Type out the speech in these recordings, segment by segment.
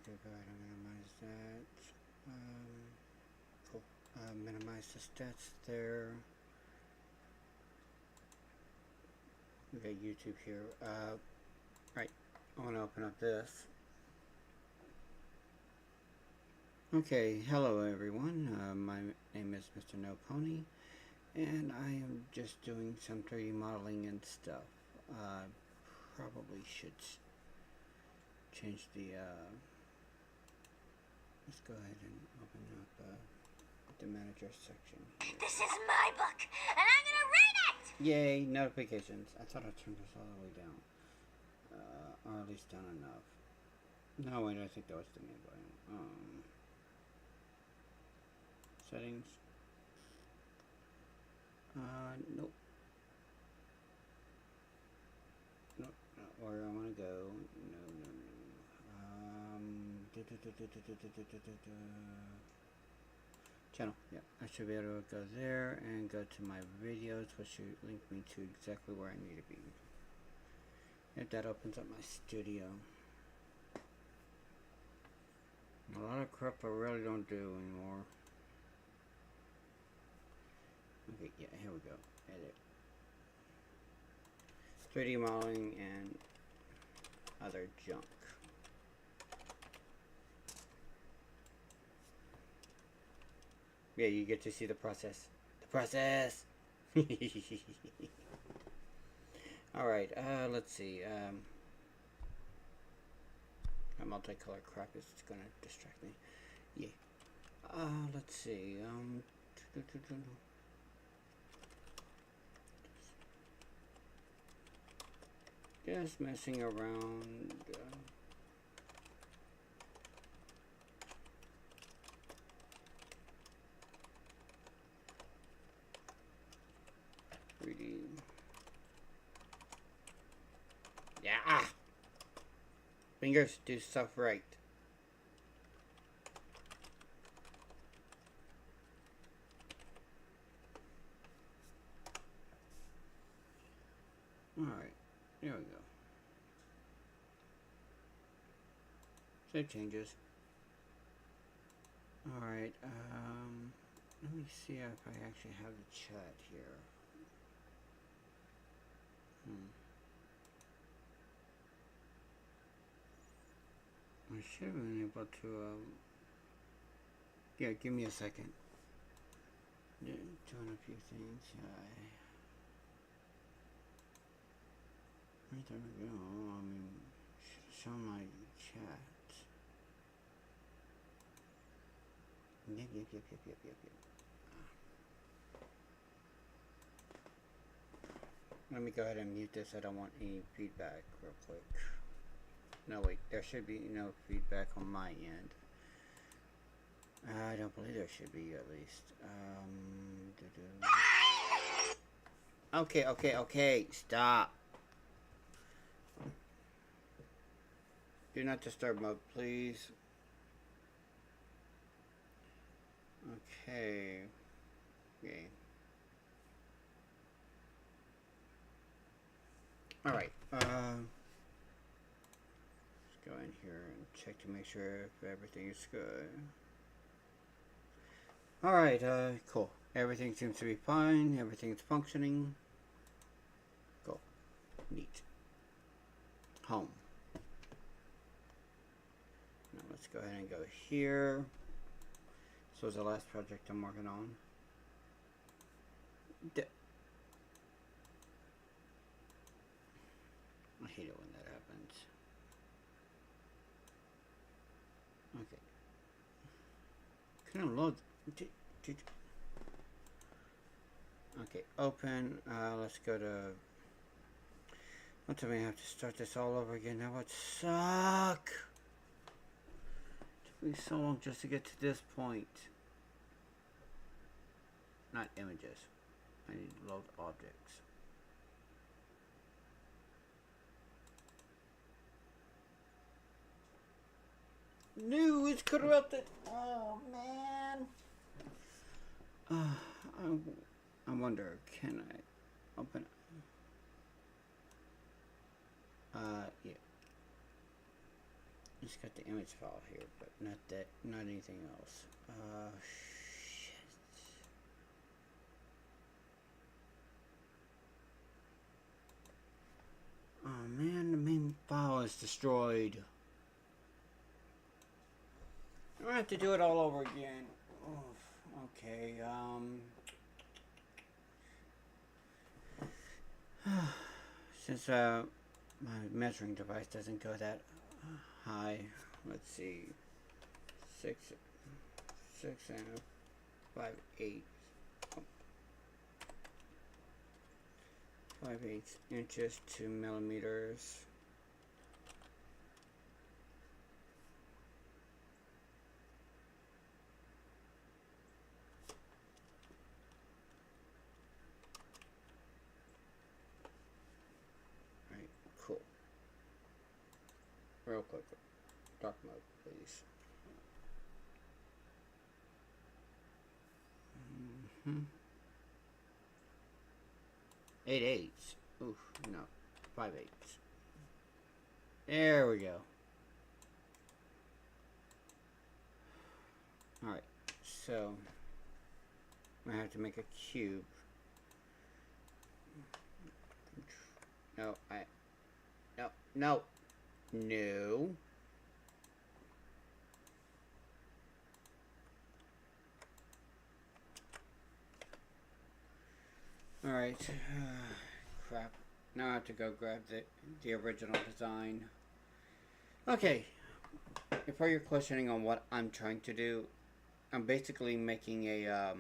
go ahead and minimize that. Cool. Minimize the stats there. We got YouTube here. Right. I want to open up this. Okay, hello everyone. My name is Mr. No Pony, and I am just doing some 3D modeling and stuff. Probably should change the. Let's go ahead and open up the manager section here. This is my book, and I'm gonna read it! Yay, notifications. I thought I turned this all the way down. Or at least down enough. No, wait, I think that was the main button. Settings. Nope. Nope, not where I want to go. No. Channel. Yeah, I should be able to go there and go to my videos, which should link me to exactly where I need to be. If that opens up my studio. A lot of crap I really don't do anymore. Okay, yeah, here we go. Edit. 3D modeling and other junk. Yeah, you get to see the process. The process! Alright, let's see. That multicolor crap is gonna distract me. Yeah. Let's see. Just messing around. 3D. Yeah. Fingers do stuff right. Alright, there we go. Save changes. Alright, let me see if I actually have the chat here. I should have been able to, yeah, give me a second. Yeah, doing a few things. Right there we go. I mean, show my chat. Yep. Let me go ahead and mute this. I don't want any feedback real quick. No, wait. There should be no feedback on my end. I don't believe there should be, at least. Okay. Stop. Do not disturb mode, please. Okay. Okay. Alright. Let's go in here and check to make sure if everything is good. Alright, cool. Everything seems to be fine. Everything's functioning. Cool. Neat. Home. Now let's go ahead and go here. This was the last project I'm working on. I hate it when that happens. Okay. Can I load? Okay, open. Let's go to. What do we have to start this all over again? That would suck. It took me so long just to get to this point. Not images. I need to load objects. No, it's corrupted. Oh man. I wonder, can I open it? Yeah. It's got the image file here, but not anything else. Shit. Oh man, the main file is destroyed. I'm gonna have to do it all over again. Oh, okay, since my measuring device doesn't go that high, let's see, 6 and 5/8, 5/8 inches to millimeters. Right, cool. Real quick, dark mode, please. 8/8. Oof, no, 5/8. There we go. Alright, so I have to make a cube. No. Alright, crap. Now I have to go grab the original design. Okay, before you're questioning on what I'm trying to do, I'm basically making a,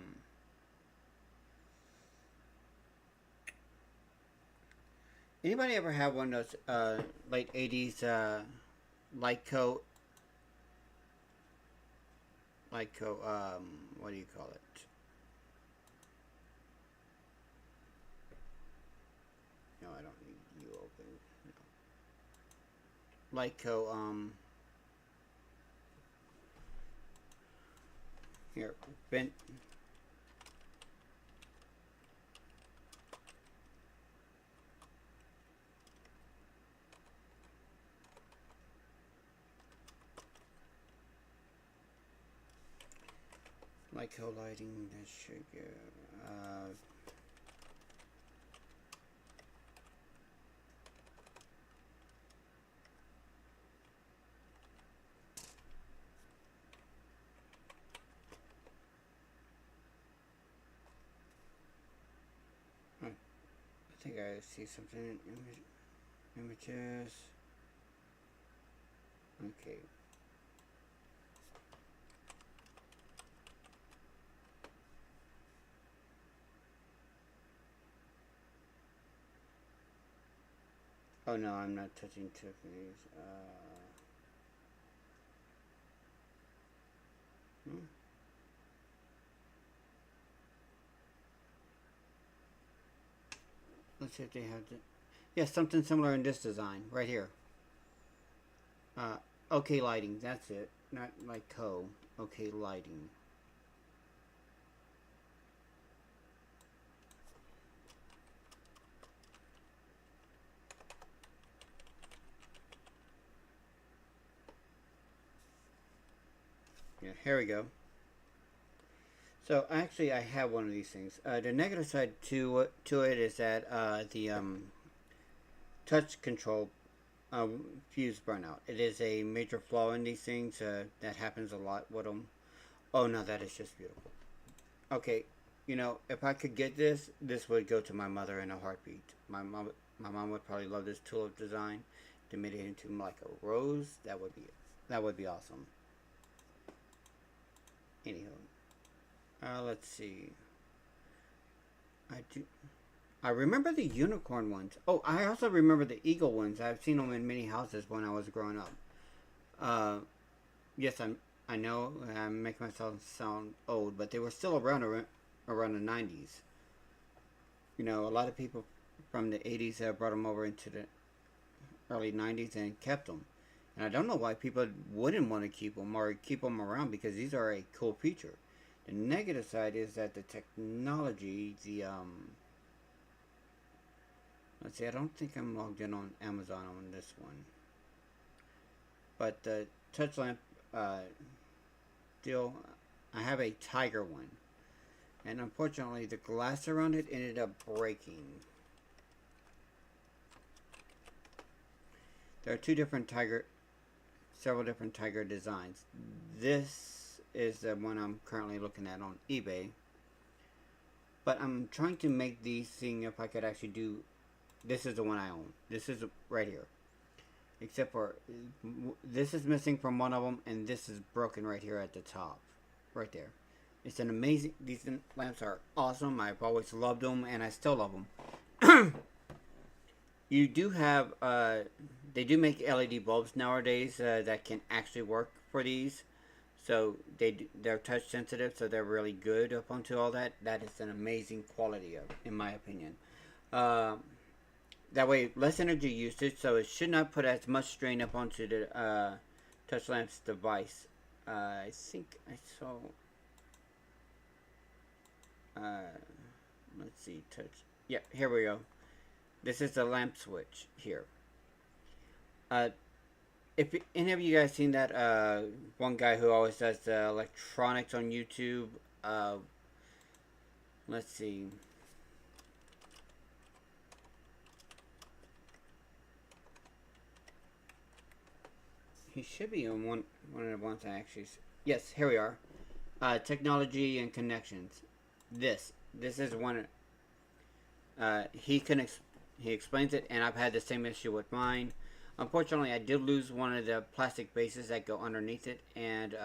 anybody ever have one of those, late 80s, Lyco, what do you call it? No, I don't need you open. No. Lyco, here, Ben. Lyco lighting, that should go, I think I see something in images. Okay. Oh no, I'm not touching Tiffany's. Let's see if they have the. Yeah, something similar in this design right here. OK lighting, that's it. Not like OK lighting. Yeah, here we go. So actually, I have one of these things. The negative side to it is that the touch control fuse burnout. It is a major flaw in these things. That happens a lot with them. Oh no, that is just beautiful. Okay, you know, if I could get this, this would go to my mother in a heartbeat. My mom would probably love this tulip design. To make it into like a rose, that would be awesome. Anywho, let's see. I remember the unicorn ones. Oh, I also remember the eagle ones. I've seen them in many houses when I was growing up. Yes, I know I'm making myself sound old, but they were still around the 90s. You know, a lot of people from the 80s brought them over into the early 90s and kept them. And I don't know why people wouldn't want to keep them or keep them around, because these are a cool feature. The negative side is that the technology, let's see, I don't think I'm logged in on Amazon on this one. But the touch lamp, still, I have a Tiger one. And unfortunately, the glass around it ended up breaking. There are several different Tiger designs. This is the one I'm currently looking at on eBay. But I'm trying to make these, seeing if I could actually do. This is the one I own. This is right here. Except for this is missing from one of them, and this is broken right here at the top, right there. It's an amazing. These lamps are awesome. I've always loved them, and I still love them. You do have. They do make LED bulbs nowadays that can actually work for these. So they're touch sensitive, so they're really good up onto all that. That is an amazing quality of, in my opinion. That way, less energy usage, so it should not put as much strain up onto the touch lamp's device. I think I saw. Let's see, touch. Yep, here we go. This is the lamp switch here. If any of you guys seen that one guy who always does the electronics on YouTube, let's see. He should be on one of the ones I actually. Yes, here we are. Technology and connections. This is one. He explains it, and I've had the same issue with mine. Unfortunately, I did lose one of the plastic bases that go underneath it, and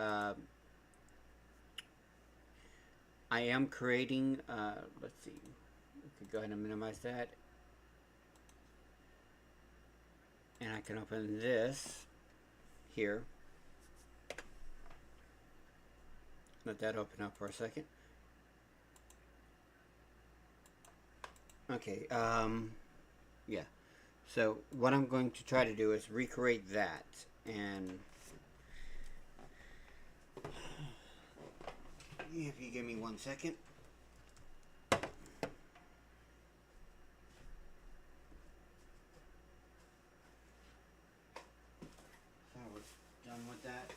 I am creating. Let's see. We could go ahead and minimize that, and I can open this here. Let that open up for a second. Okay, yeah. So what I'm going to try to do is recreate that, and if you give me 1 second. So we're done with that.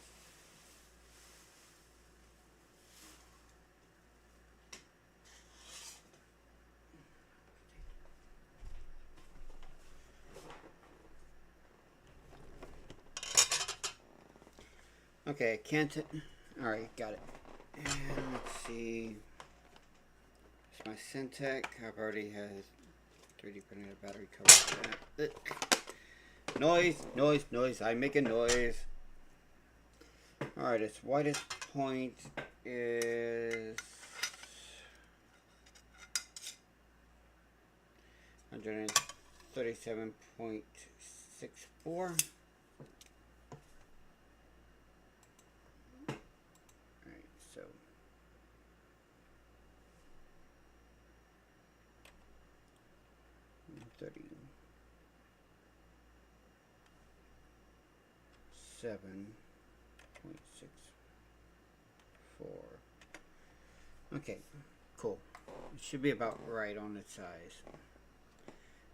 Okay, I can't. Alright, got it. And let's see. It's my Syntec. I've already had 3D printed battery cover for that. Ugh. Noise. I make a noise. Alright, its widest point is 137.64. So 37.64. Okay, cool. It should be about right on its size.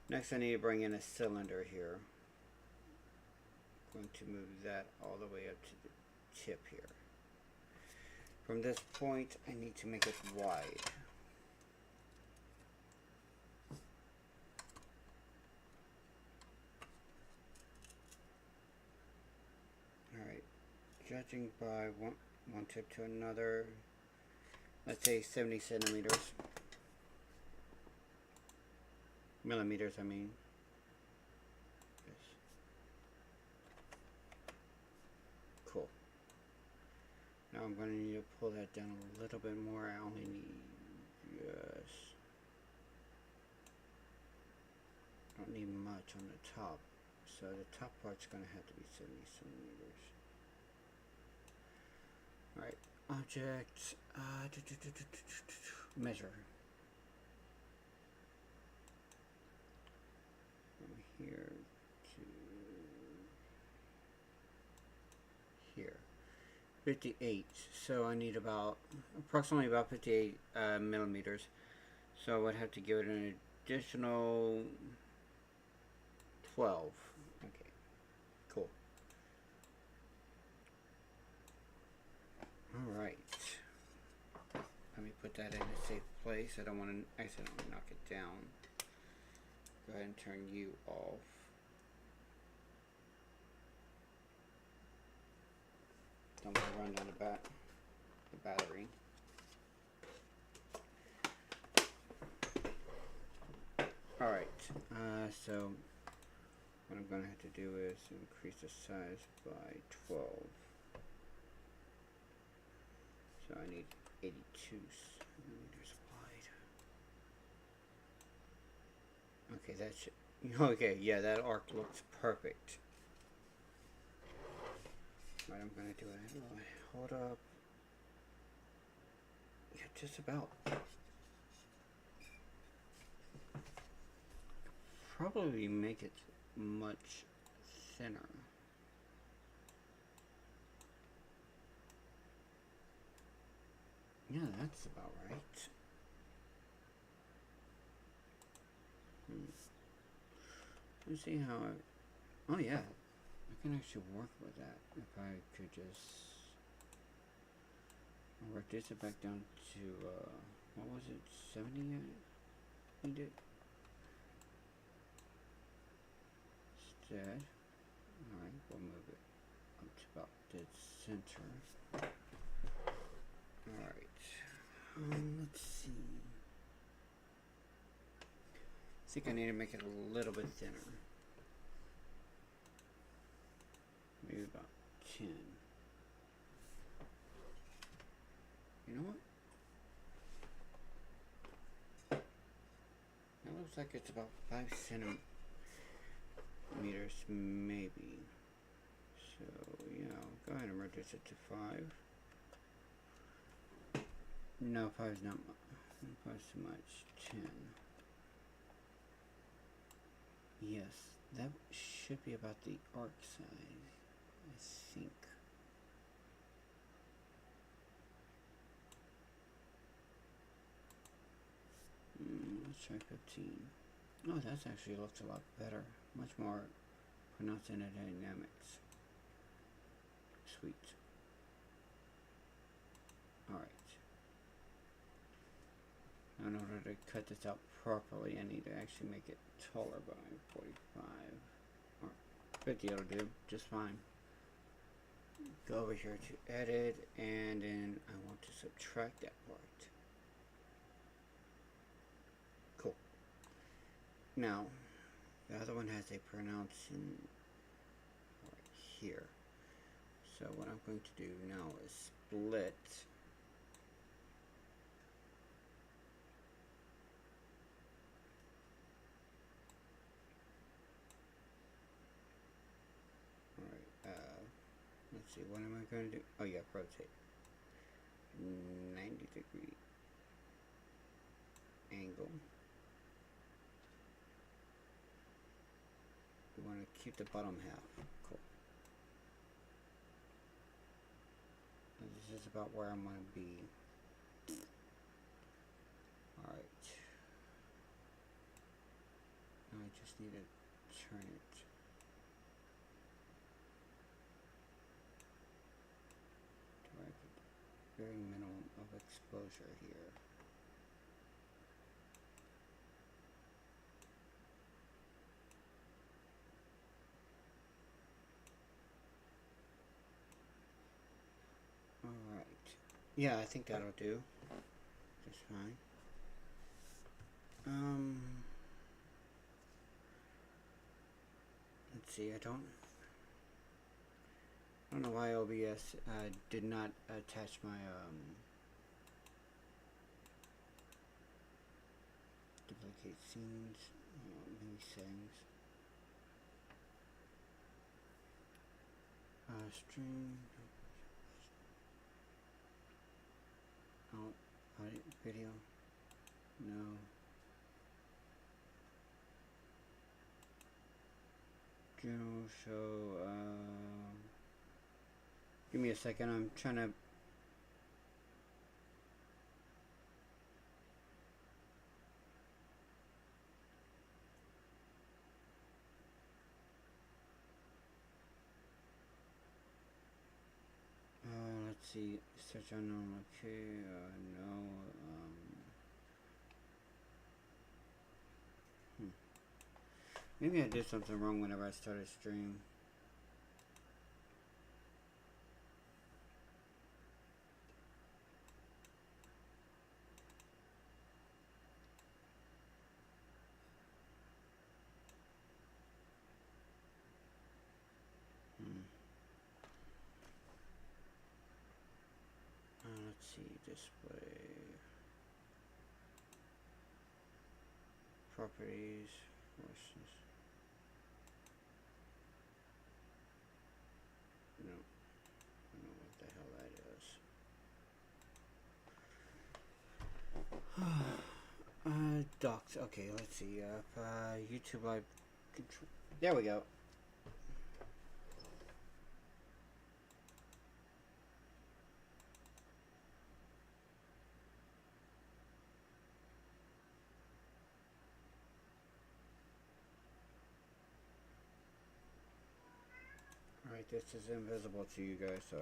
Next, I need to bring in a cylinder here. I'm going to move that all the way up to the tip here. From this point, I need to make it wide. Alright, judging by one tip to another, let's say 70 centimeters. Millimeters, I mean. Yes. Cool. Now I'm going to need to pull that down a little bit more. I only need just... don't need much on the top. So the top part's going to have to be 70 centimeters. Alright, object, measure. From here to here. 58. So I need approximately about 58 millimeters. So I would have to give it an additional 12. Okay, cool. put that in a safe place. I don't want to accidentally knock it down. Go ahead and turn you off. Don't want to run down the battery. Alright, so what I'm going to have to do is increase the size by 12. So I need 82 centimeters wide. Okay, that should... Okay, yeah, that arc looks perfect. Right, I'm going to do it. Hold up. Yeah, just about. Probably make it much thinner. Yeah, that's about right. Let's see how I... Oh yeah, I can actually work with that. If I could just reduce it back down to, what was it, 70 I need it? Instead, alright, we'll move it up to about dead center. Alright, let's see. I think I need to make it a little bit thinner. Maybe about 10. You know what? That looks like it's about 5 centimeters, maybe. So, yeah, go ahead and reduce it to 5. No, 5 is not much. 5 is too much. 10. Yes, that should be about the arc size, I think. Let's try 15. Oh, that actually looks a lot better. Much more pronounced in the dynamics. Sweet. Alright. Now in order to cut this out properly, I need to actually make it taller by 45. Or 50 will do just fine. Go over here to edit, and then I want to subtract that part. Cool. Now, the other one has a pronouncing right here. So what I'm going to do now is split let's see, what am I going to do? Oh yeah, rotate. 90-degree angle. We want to keep the bottom half. Cool. And this is about where I'm going to be. Alright. Now I just need to turn it. Very minimum of exposure here. Alright. Yeah, I think that'll do. Just fine. Let's see, I don't know why OBS did not attach my duplicate scenes, maybe settings, stream, video, no. General show, give me a second, I'm trying to... let's see. Search unknown. Okay. No. Maybe I did something wrong whenever I started stream. Let's see. Display. Properties. Voices. No. I don't know what the hell that is. Docs. Okay, let's see. YouTube Live Control. There we go. Alright, this is invisible to you guys, so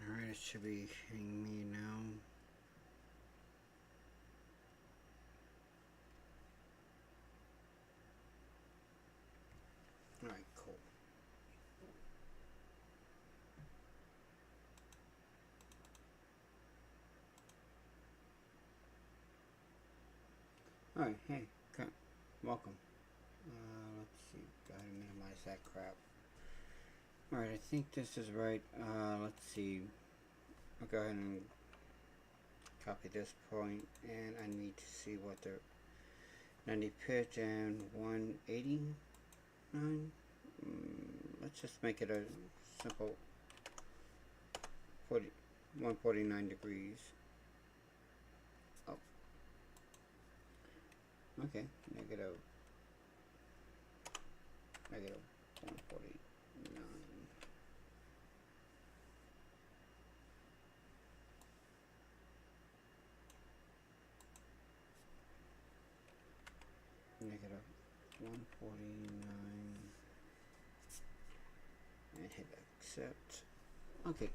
alright, it should be hitting me now. Alright, cool. Alright, hey, welcome. Let's see, gotta minimize that crap. Alright, I think this is right. Let's see. I'll go ahead and copy this point, and I need to see what the 90 pitch and 189. Let's just make it a simple 149 degrees. Oh. Okay, negative 149. Negative 149. And hit accept. Okay.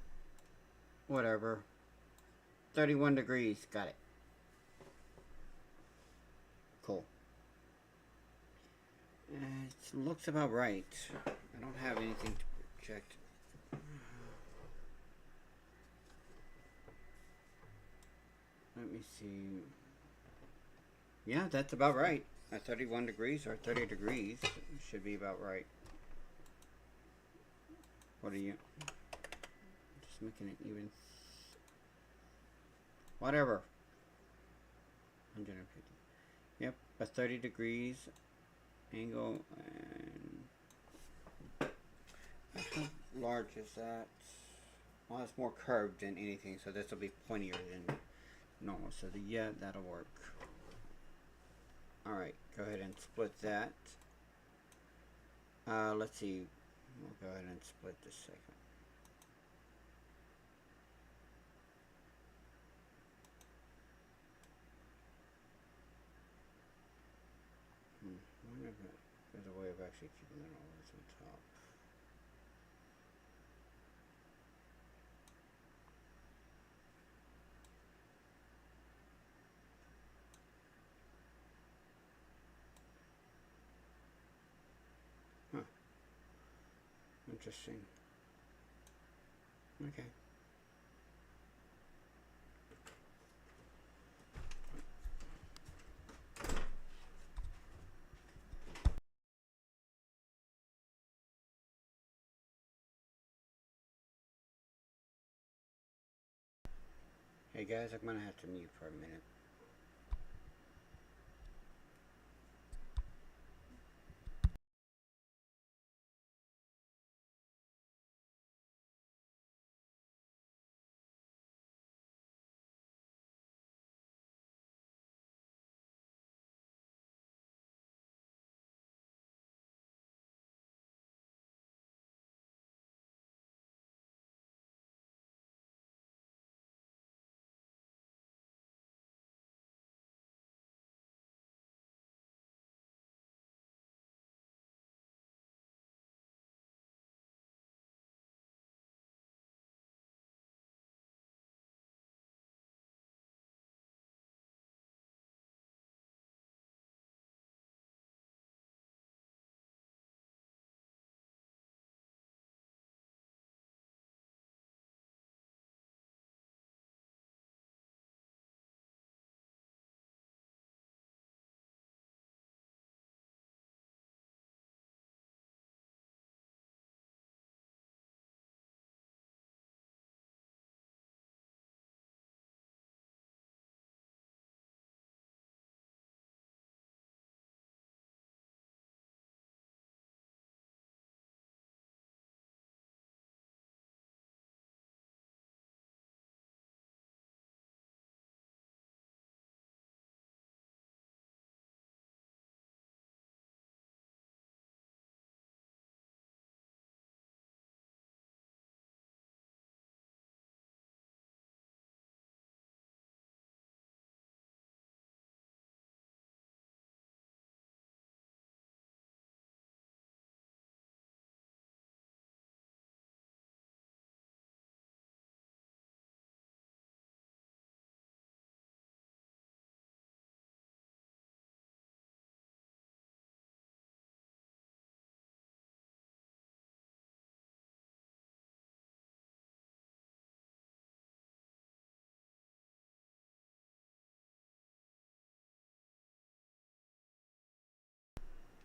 Whatever. 31 degrees. Got it. Cool. It looks about right. I don't have anything to project. Let me see. Yeah, that's about right. At 31 degrees or 30 degrees should be about right. What are you? Just making it even. Whatever. 150. Yep, a 30 degrees angle. And how large is that? Well, it's more curved than anything, so this will be pointier than normal. So yeah, that'll work. Alright, go ahead and split that. Let's see. We'll go ahead and split this second. I wonder if there's a way of actually keeping that all this on top. Huh. Interesting. Okay. Hey guys, I'm gonna have to mute for a minute.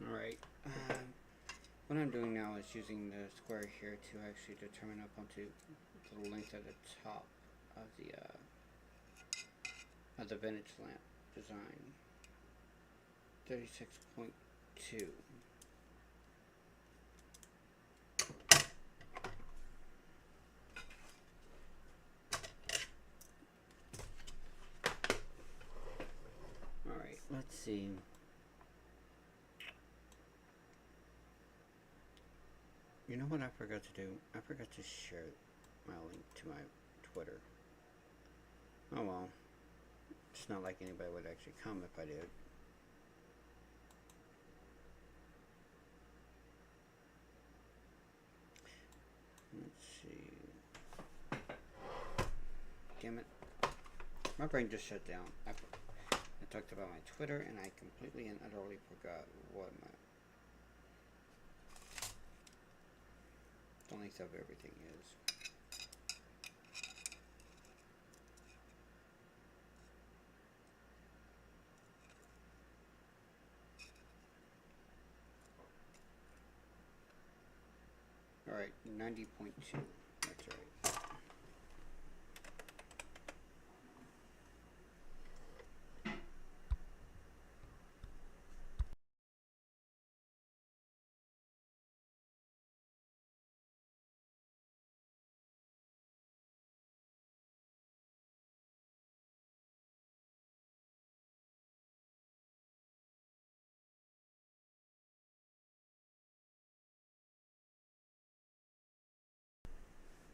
Alright, what I'm doing now is using the square here to actually determine up onto the length at the top of the vintage lamp design. 36.2. Alright, let's see. You know what I forgot to do? I forgot to share my link to my Twitter. Oh well. It's not like anybody would actually come if I did. Let's see. Damn it. My brain just shut down. I talked about my Twitter and I completely and utterly forgot what the length of everything is. Alright, 90.2. That's right.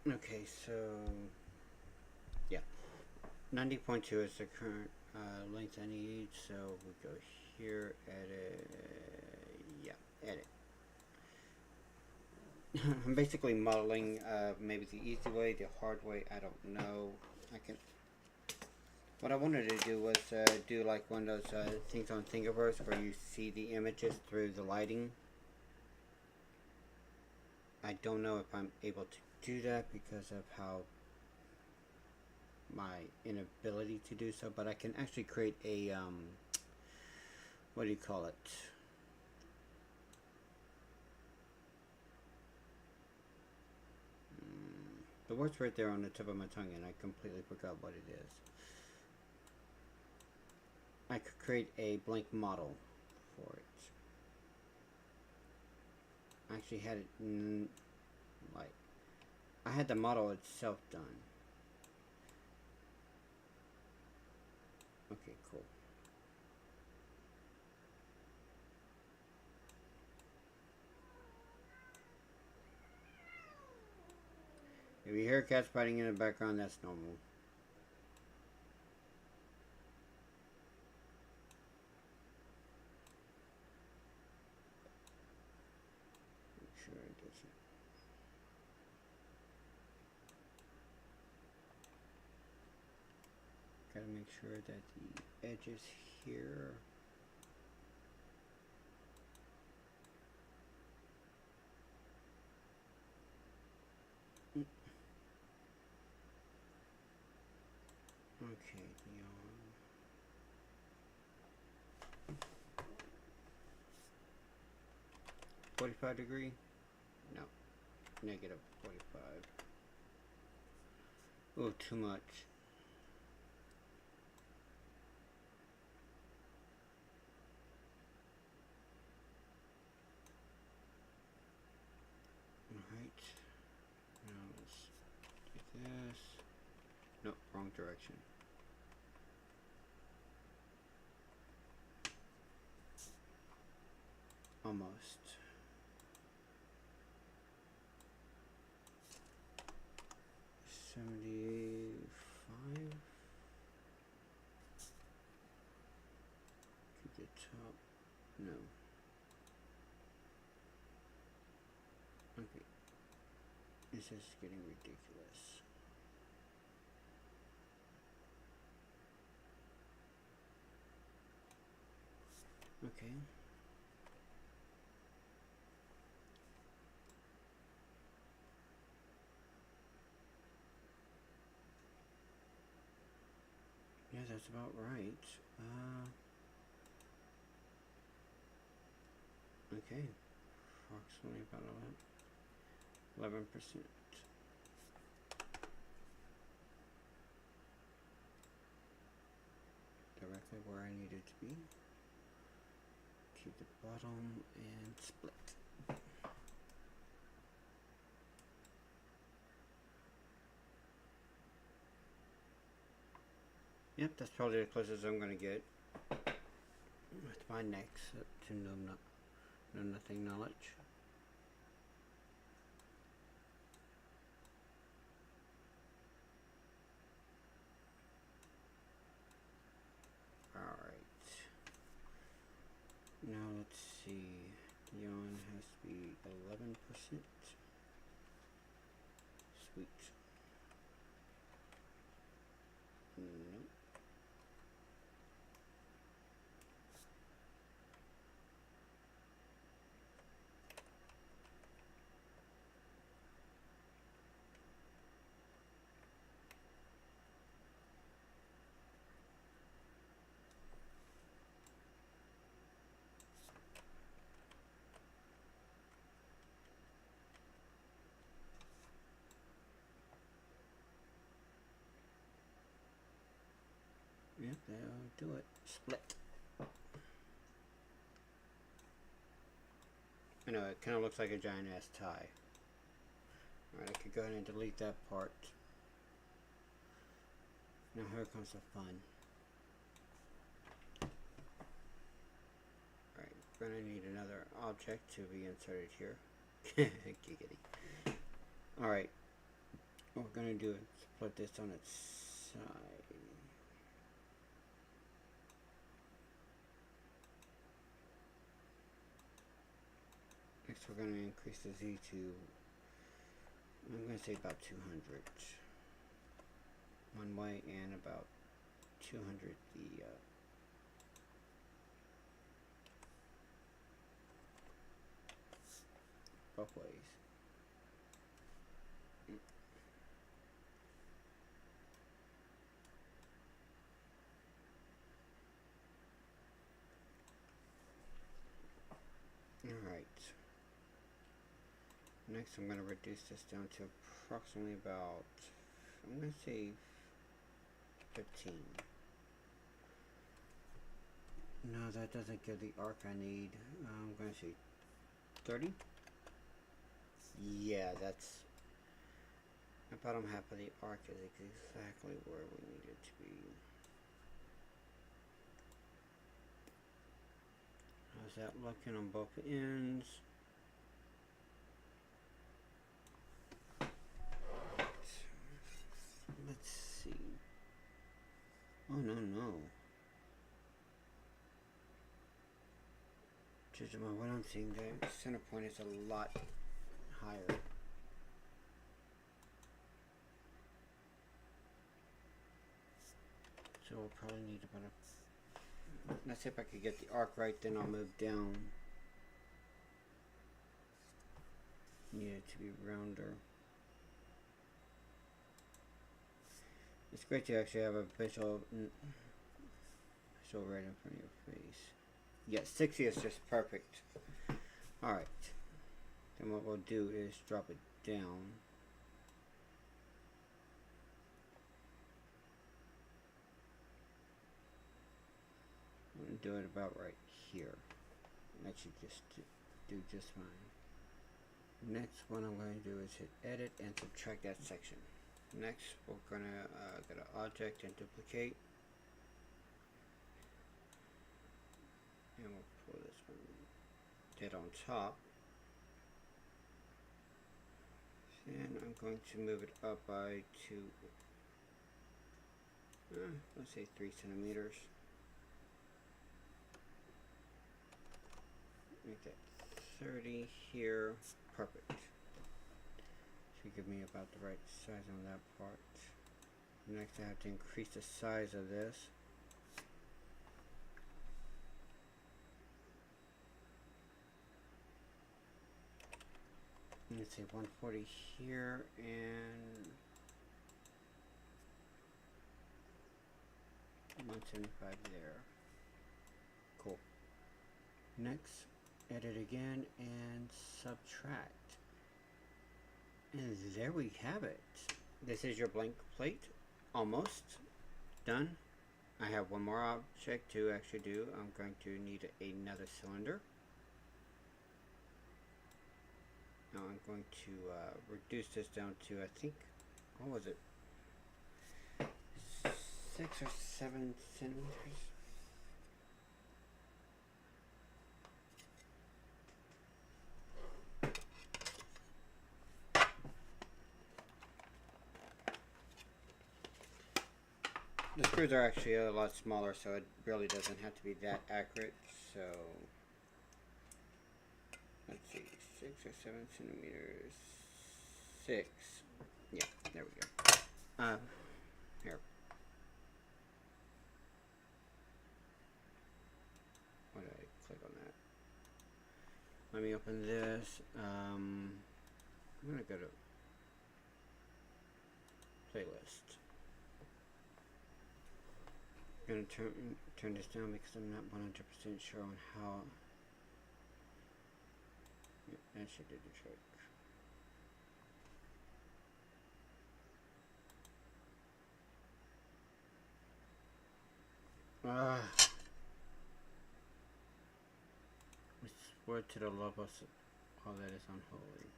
Okay, so yeah, 90.2 is the current length I need. So we go here, edit, yeah, edit. I'm basically modeling maybe the easy way, the hard way. I don't know. What I wanted to do was do like one of those things on Thingiverse where you see the images through the lighting. I don't know if I'm able to do that because of how my inability to do so, but I can actually create a what do you call it? The word's right there on the tip of my tongue and I completely forgot what it is. I could create a blank model for it. I actually had it like I had the model itself done. Okay, cool. If you hear cats fighting in the background, that's normal. Make sure it doesn't. Gotta make sure that the edges here. Okay, beyond 45 degree? No, negative 45. Oh, too much. Alright, now let's do this. Nope, wrong direction. Almost. $75 to the top. No. Okay. This is getting ridiculous. Okay. Yeah, that's about right. Okay, approximately about 11%. Directly where I need it to be. Keep the bottom and split. Yep, that's probably the closest I'm gonna get with my next to know nothing knowledge. Alright. Now let's see. Yawn has to be 11%. Sweet. Nope. Yep, that'll do it. Split. I know, it kind of looks like a giant ass tie. Alright, I could go ahead and delete that part. Now here comes the fun. Alright, we're gonna need another object to be inserted here. Giggity. Alright, what we're gonna do is split this on its side. Next we're going to increase the Z to, I'm going to say about 200 one way and about 200 the both ways. Alright. Next I'm going to reduce this down to approximately about, I'm going to say 15. No, that doesn't give the arc I need. I'm going to say 30. Yeah, that's the bottom half of the arc is exactly where we need it to be. How's that looking on both ends? Let's see. Oh, no. Judging by what I'm seeing, the center point is a lot higher. So we'll probably need about a... Let's see if I could get the arc right, then I'll move down. Need it to be rounder. It's great to actually have a visual right in front of your face. Yes, 60 is just perfect. Alright. Then what we'll do is drop it down. I'm going to do it about right here. That should just do just fine. Next, what I'm going to do is hit edit and subtract that section. Next, we're going to go to object and duplicate. And we'll pull this one dead on top. And I'm going to move it up by let's say 3 centimeters. Make that 30 here. Perfect. Should give me about the right size on that part. Next, I have to increase the size of this. Let's say 140 here and 175 there. Cool. Next, edit again, and subtract. And there we have it. This is your blank plate. Almost done. I have one more object to actually do. I'm going to need another cylinder. Now I'm going to reduce this down to, I think, what was it? 6 or 7 centimeters. The screws are actually a lot smaller, so it really doesn't have to be that accurate. So, let's see, 6 or 7 centimeters. 6. Yeah, there we go. Here. Why did I click on that? Let me open this. I'm gonna go to playlist. I'm gonna turn this down because I'm not 100% sure on how. Yeah, that should do the trick. I swear to the love of all that is unholy.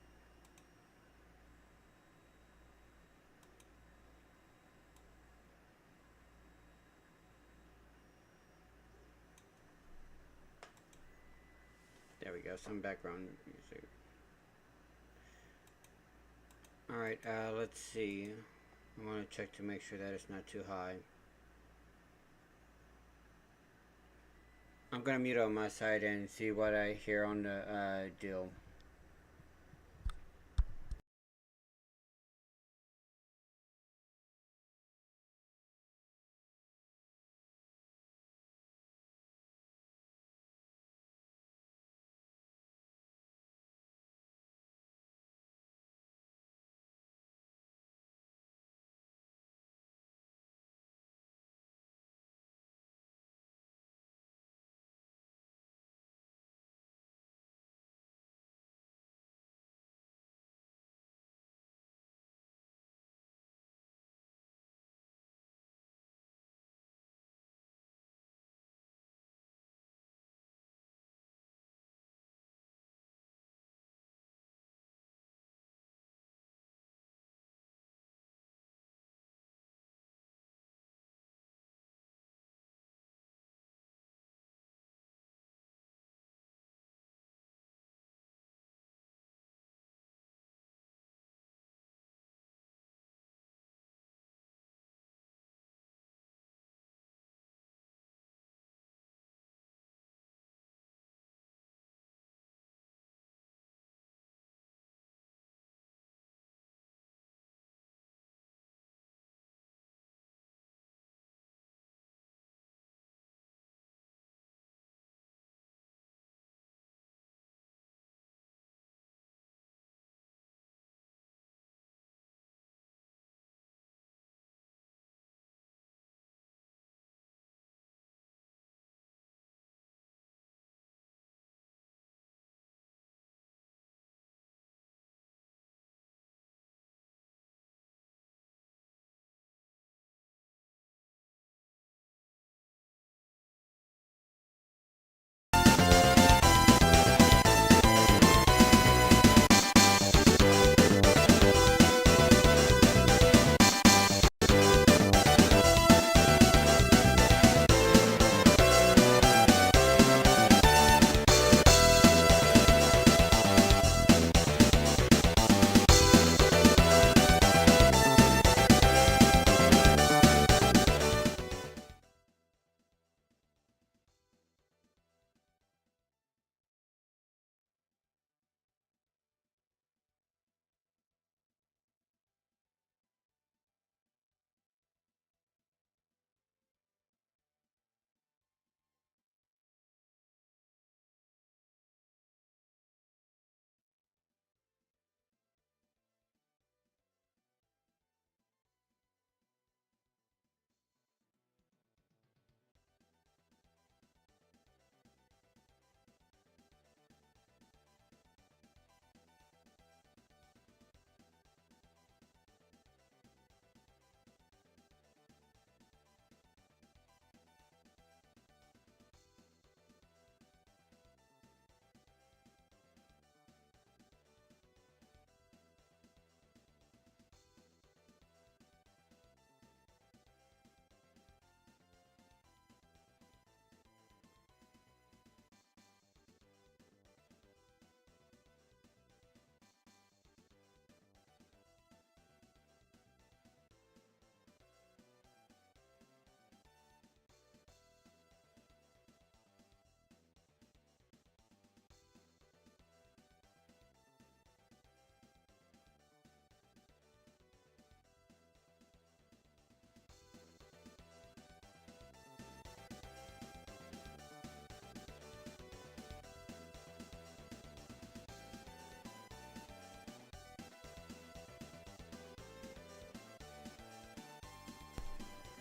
There we go, some background music. Alright, let's see. I want to check to make sure that it's not too high. I'm gonna mute on my side and see what I hear on the deal.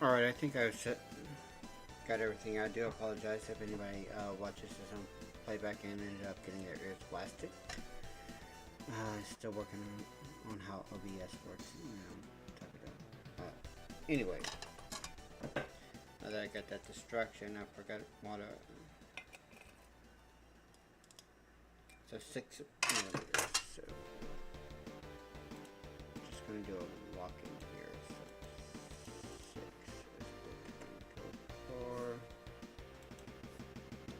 Alright, I think I've got everything. I do apologize if anybody watches this on playback and ended up getting their ears blasted. Still working on how OBS works. Anyway, now that I got that distraction, I forgot what so 6 millimeters. So I'm just going to do a lock in here. So 6 is 4.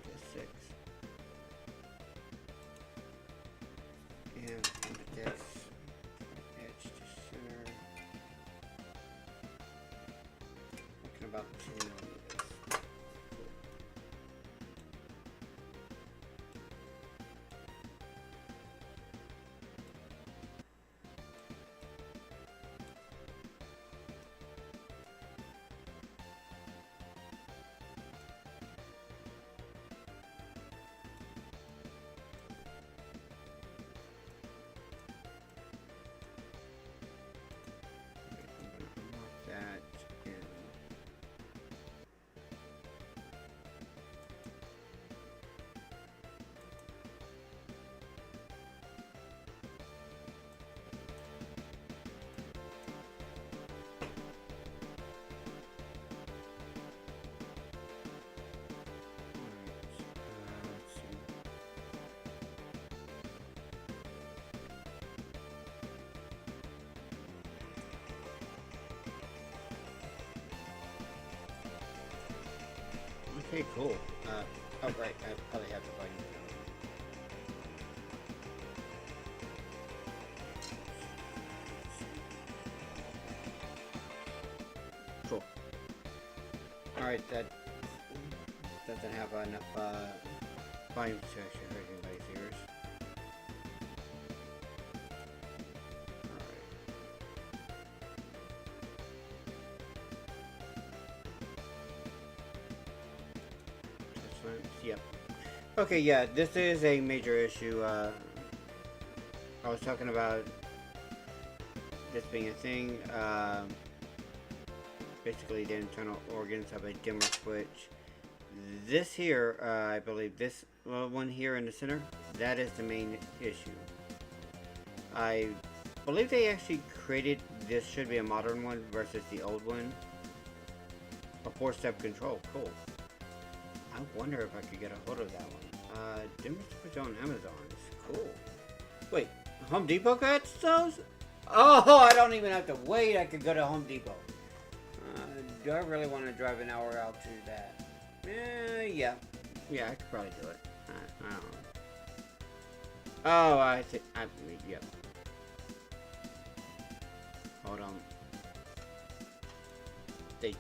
Just 6. And from this edge to center, looking about 2 millimeters. Okay, cool. Oh, right, I probably have the volume down. Cool. Alright, that doesn't have enough volume to actually hurt anybody's ears. Yep. Okay, yeah, this is a major issue. I was talking about this being a thing. Basically, the internal organs of a dimmer switch. This here, I believe, this one here in the center, that is the main issue. I believe they actually created this, should be a modern one versus the old one. A 4-step control, cool. I wonder if I could get a hold of that one. Dimmer switch on Amazon. Cool. Wait, Home Depot got those? Oh, I don't even have to wait. I could go to Home Depot. Do I really want to drive an hour out to that? Yeah. Yeah, I could probably do it. I don't know. Oh, I see. Yep. Hold on. Date.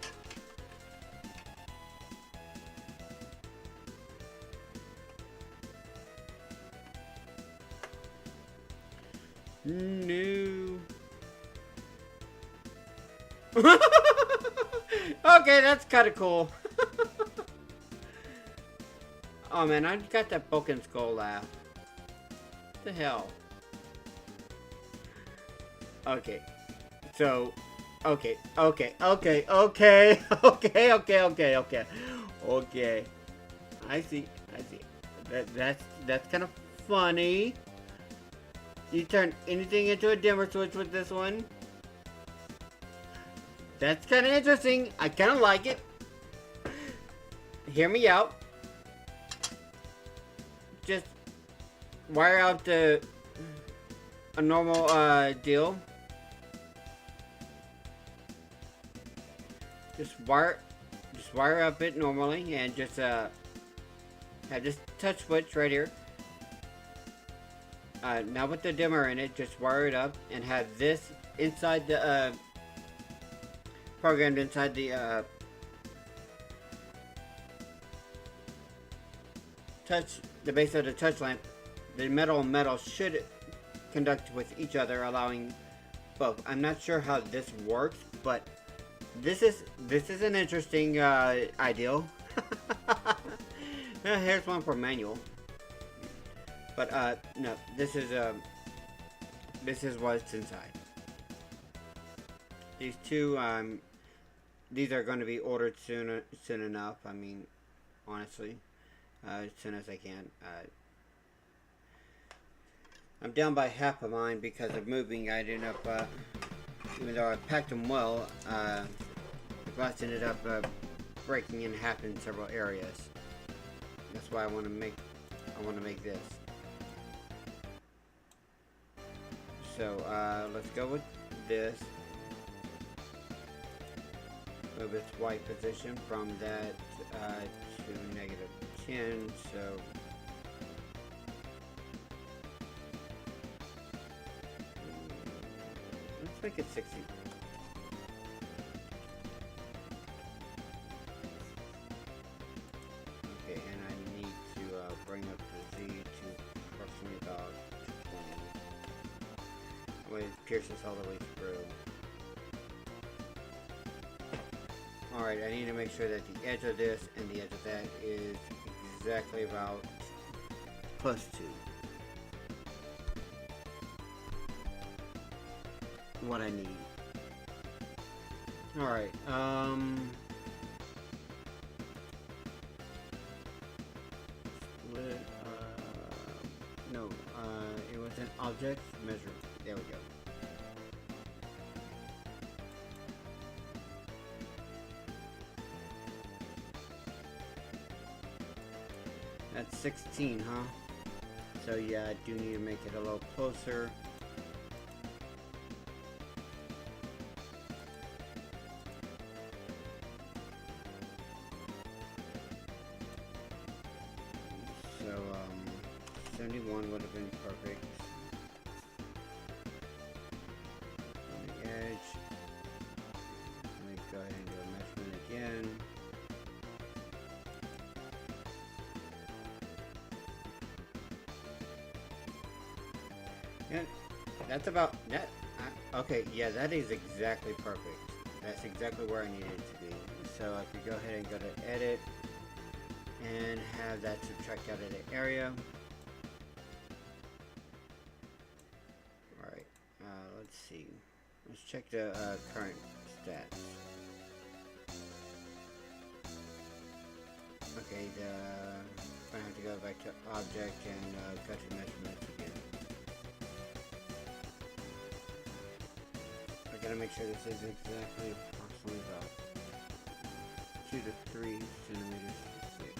No. Okay, that's kind of cool. Oh man, I got that broken skull laugh. What the hell? Okay. So, okay. I see. That's kind of funny. You turn anything into a dimmer switch with this one. That's kind of interesting. I kind of like it. Hear me out. Just wire out a normal deal. Just wire up it normally, and just have this touch switch right here. Now with the dimmer in it, just wire it up and have this inside the programmed inside the the base of the touch lamp. The metal and metal should conduct with each other, allowing both. I'm not sure how this works, but this is an interesting ideal. Here's one for manual. But no, this is what's inside. These two these are going to be ordered soon enough. I mean, honestly, as soon as I can. I'm down by half of mine because of moving. I ended up, even though I packed them well, the glass ended up breaking in half in several areas. That's why I want to make this. So let's go with this. Move its white position from that to -10. So let's make it 60. Okay, and I need to bring up the Z to approximately about 20. It pierces all the way through. Alright, I need to make sure that the edge of this and the edge of that is exactly about close to what I need. Alright, split, no, it was an object measure. There we go. That's 16, huh? So yeah, I do need to make it a little closer. So 71 would have been perfect. On the edge. Let me go ahead and do a measurement again. Yeah, that's about that. Okay, yeah, that is exactly perfect. That's exactly where I need it to be. So I could go ahead and go to edit and have that subtract out of the area. Alright, let's see. Let's check the current stats. Okay, I'm gonna have to go back to object and go to measurements again. I gotta make sure this is exactly approximately about 2 to 3 centimeters thick.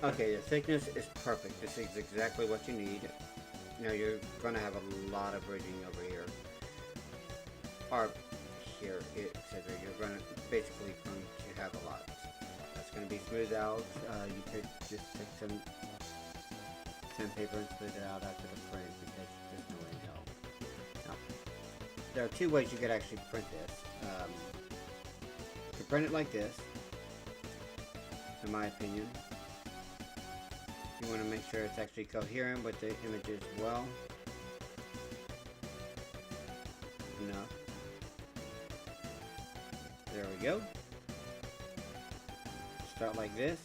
Okay, the thickness is perfect. This is exactly what you need. Now you're gonna have a lot of bridging over here. Or here, it says that you're gonna basically going to have a lot. That's gonna be smoothed out. You could just take some sandpaper and smooth it out after the print because there's no way to know. Now, there are two ways you could actually print this. You can print it like this, in my opinion. You want to make sure it's actually coherent with the image as well. Enough. There we go. Start like this.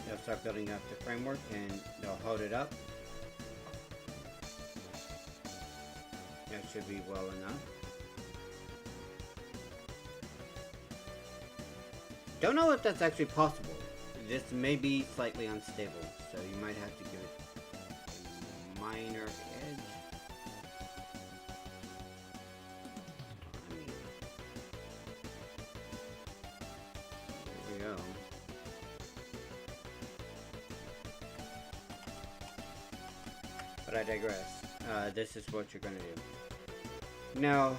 They'll start building up the framework and they'll hold it up. That should be well enough. Don't know if that's actually possible. This may be slightly unstable, so you might have to give it a minor edge. There we go. But I digress. This is what you're gonna do. Now,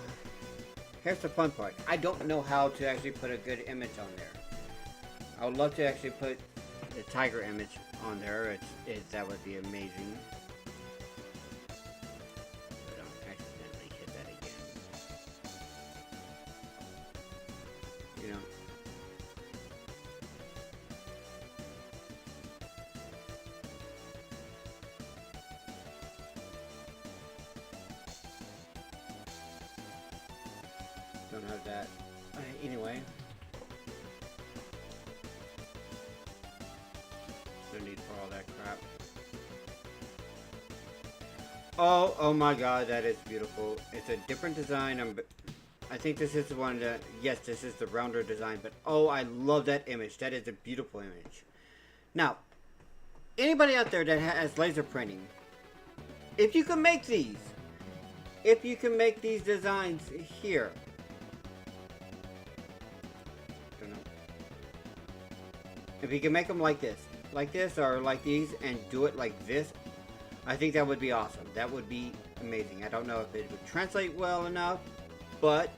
here's the fun part. I don't know how to actually put a good image on there. I would love to actually put the tiger image on there. That would be amazing. But don't accidentally hit that again. You know. Don't have that. Anyway. No need for all that crap. Oh my god, that is beautiful. It's a different design. I think this is the one that, yes, this is the rounder design, but oh, I love that image. That is a beautiful image. Now, anybody out there that has laser printing, if you can make these, designs here, don't know. If you can make them like this, or like these, and do it like this, I think that would be awesome. That would be amazing. I don't know if it would translate well enough, but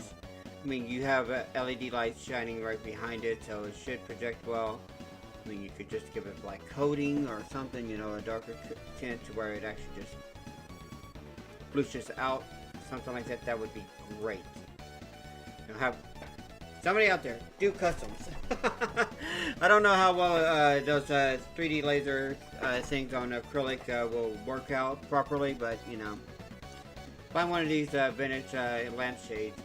I mean, you have LED lights shining right behind it, so it should project well. I mean, you could just give it black coating or something, you know, a darker tint to where it actually just bluishes out, something like that. That would be great. You know, have somebody out there do customs. I don't know how well those 3D laser things on acrylic will work out properly, but you know, find one of these vintage lampshades,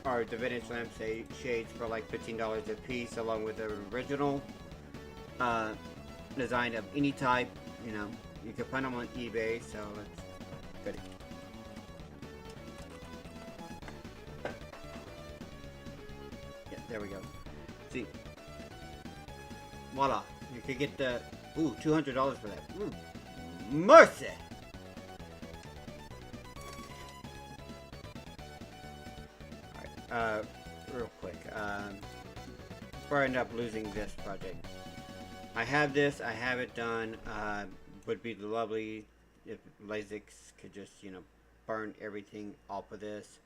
or the vintage lampshades for like $15 a piece, along with the original design of any type. You know, you can find them on eBay, so let's go. Yeah, there we go. See, voila, you could get the $200 for that. Ooh, mercy. Alright, real quick, before I end up losing this project, I have this, I have it done. Would be lovely if Lasix could just, you know, burn everything off of this.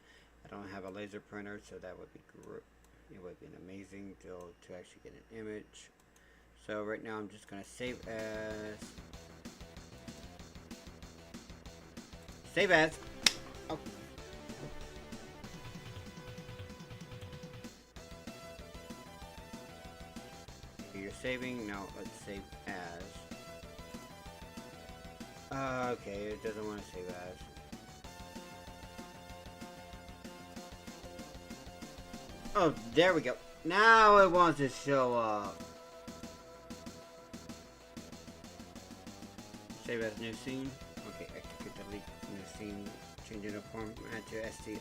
I don't have a laser printer, so that would be great. It would be an amazing deal to actually get an image. So right now I'm just gonna save as. Oh. You're saving. Now let's save as. Okay, it doesn't want to save as. Oh, there we go. Now it wants to show up. Save as new scene. Okay, execute delete new scene. Changing the format to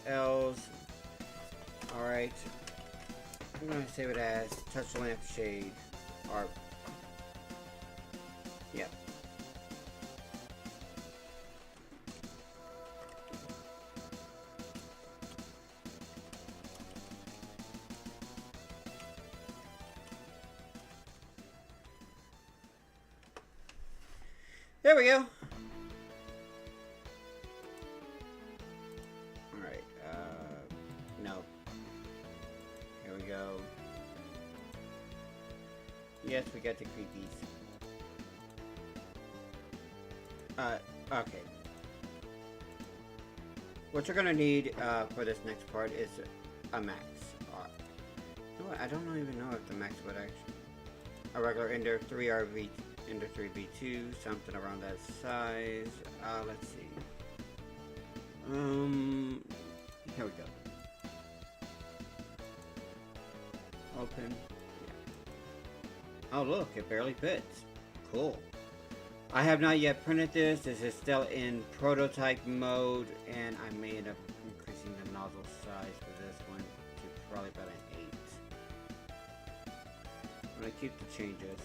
STLs. Alright. I'm going to save it as touch lamp shade. Or, yeah. There we go. Alright, no. Here we go. Yes, we got the creepies. Okay. What you're gonna need, for this next part is a max. You know what? I don't even know if the max would actually... A regular Ender 3 or Ender 3 V2, something around that size. Let's see. Here we go. Open. Oh look, it barely fits. Cool. I have not yet printed this. This is still in prototype mode, and I may end up increasing the nozzle size for this one to probably about an 8. I'm gonna keep the changes.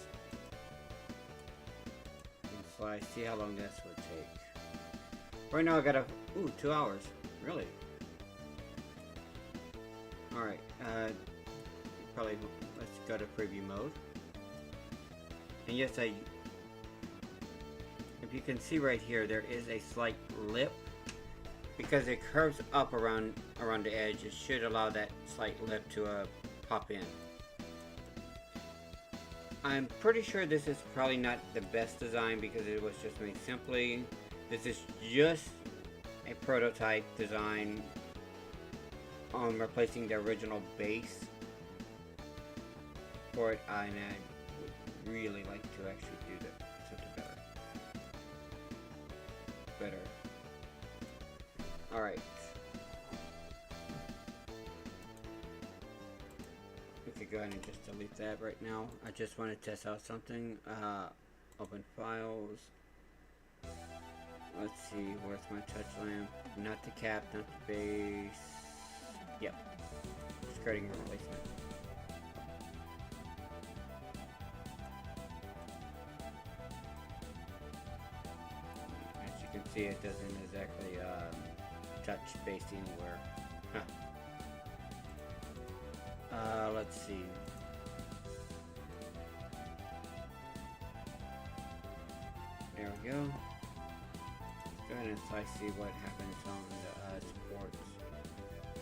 And slice, see how long this would take. Right now I got 2 hours. Really? Alright, probably, let's go to preview mode. And yes, if you can see right here, there is a slight lip. Because it curves up around the edge, it should allow that slight lip to pop in. I'm pretty sure this is probably not the best design because it was just made simply. This is just a prototype design on replacing the original base for it, and I would really like to actually do that something better. Alright. We could go ahead and just delete that right now. I just want to test out something. Open files. Let's see, where's my touch lamp? Not the cap, not the base. Yep. Skirting replacement. As you can see, it doesn't exactly touch space anywhere. Huh. Let's see. There we go. Let's go ahead and see what happens on the supports.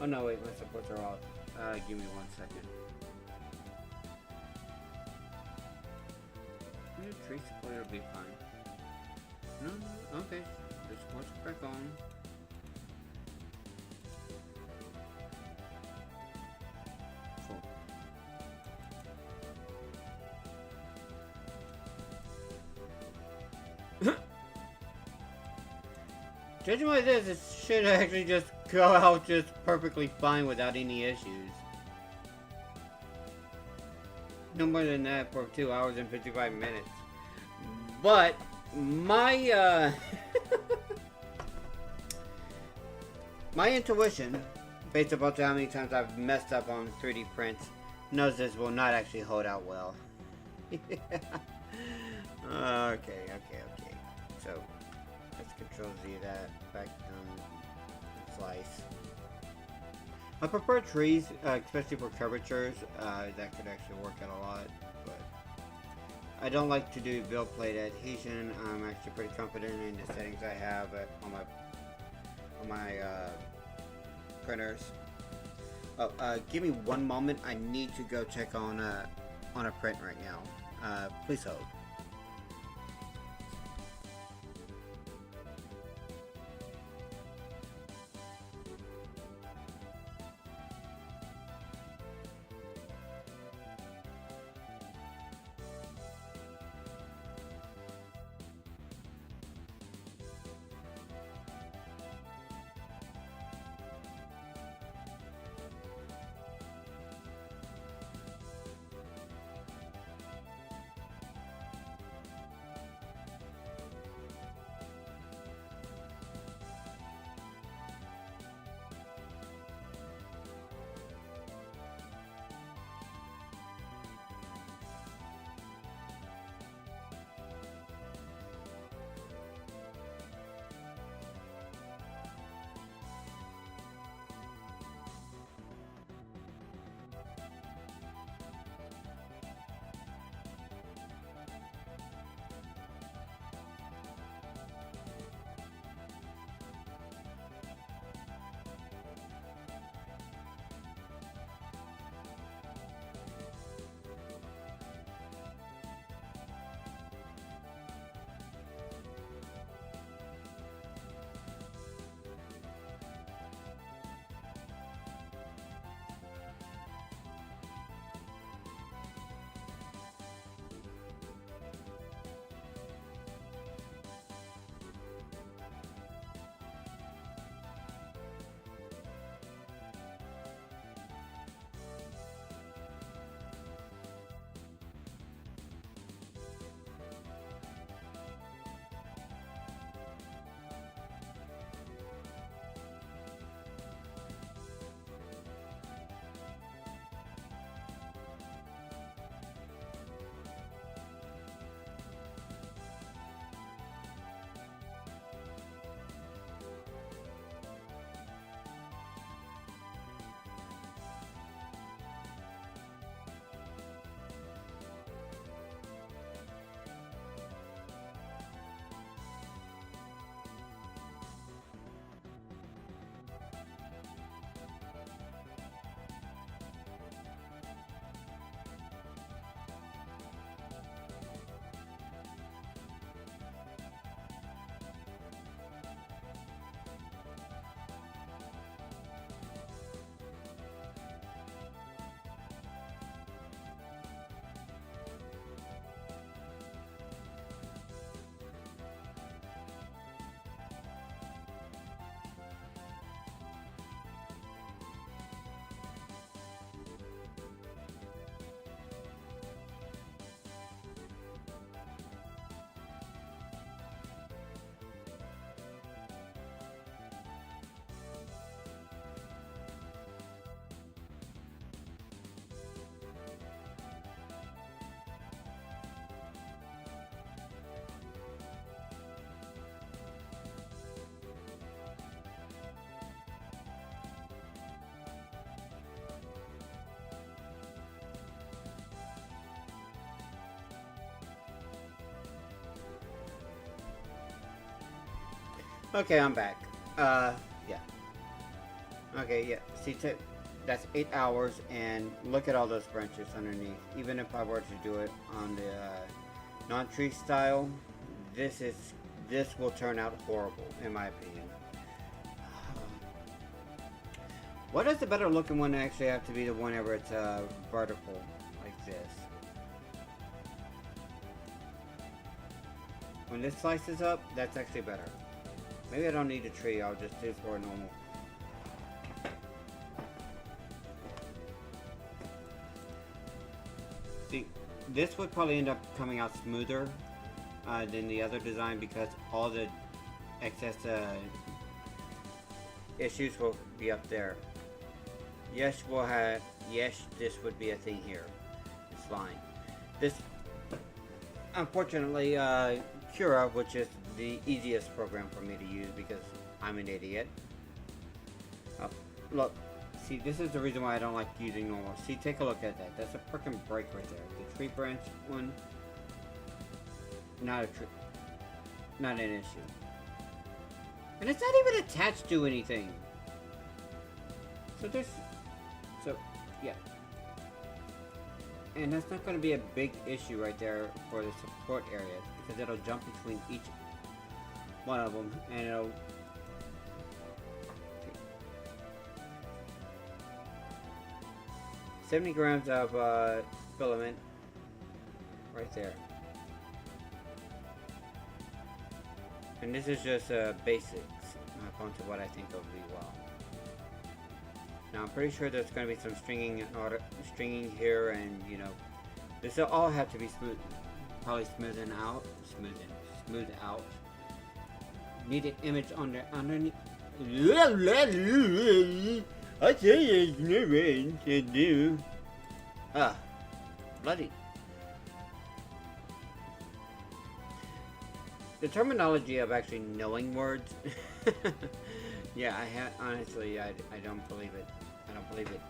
Oh no, wait, my supports are off. Give me 1 second. Tree support will be fine. No, okay. The supports are back on. Cool. Judging by this, it should actually just go out just perfectly fine without any issues. No more than that for 2 hours and 55 minutes. But my my intuition, based upon how many times I've messed up on 3D prints, knows this will not actually hold out well. Okay. So let's Control Z that back down, slice. I prefer trees, especially for curvatures. That could actually work out a lot, but I don't like to do build plate adhesion. I'm actually pretty confident in the settings I have on my printers. Oh, give me 1 moment. I need to go check on a print right now. Please hold. Okay, I'm back. Yeah. Okay, yeah. See, that's 8 hours, and look at all those branches underneath. Even if I were to do it on the non-tree style, this will turn out horrible, in my opinion. What is the better looking one actually have to be the whenever it's vertical like this? When this slices up, that's actually better. Maybe I don't need a tree, I'll just do for a normal. See, this would probably end up coming out smoother than the other design because all the excess issues will be up there. Yes, this would be a thing here. It's fine. This, unfortunately, Cura, which is the easiest program for me to use because I'm an idiot. Oh, look, see, this is the reason why I don't like using normal. See, take a look at that. That's a freaking break right there. The tree branch one, not an issue. And it's not even attached to anything. So, yeah. And that's not going to be a big issue right there for the support areas because it'll jump between each one of them and it'll 70 grams of filament right there. And this is just basics according to what I think will be well. Now I'm pretty sure there's going to be some stringing here, and you know, this will all have to be probably smooth out. Need an image on there underneath. I say it's never to do. Bloody. The terminology of actually knowing words. Yeah, honestly, I don't believe it. I don't believe it.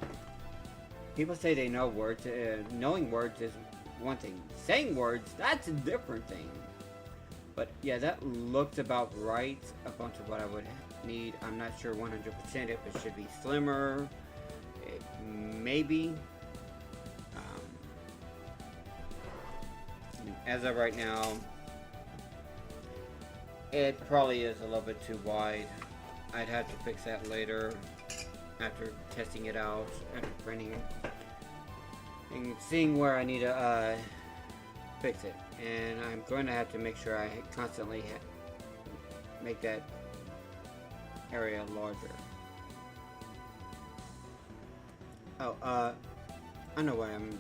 People say they know words. Knowing words is one thing. Saying words, that's a different thing. But yeah, that looks about right up onto what I would need. I'm not sure 100% if it should be slimmer. Maybe. As of right now, it probably is a little bit too wide. I'd have to fix that later after testing it out, after printing it, and seeing where I need to fix it. And I'm going to have to make sure I constantly make that area larger. Oh, I know why I'm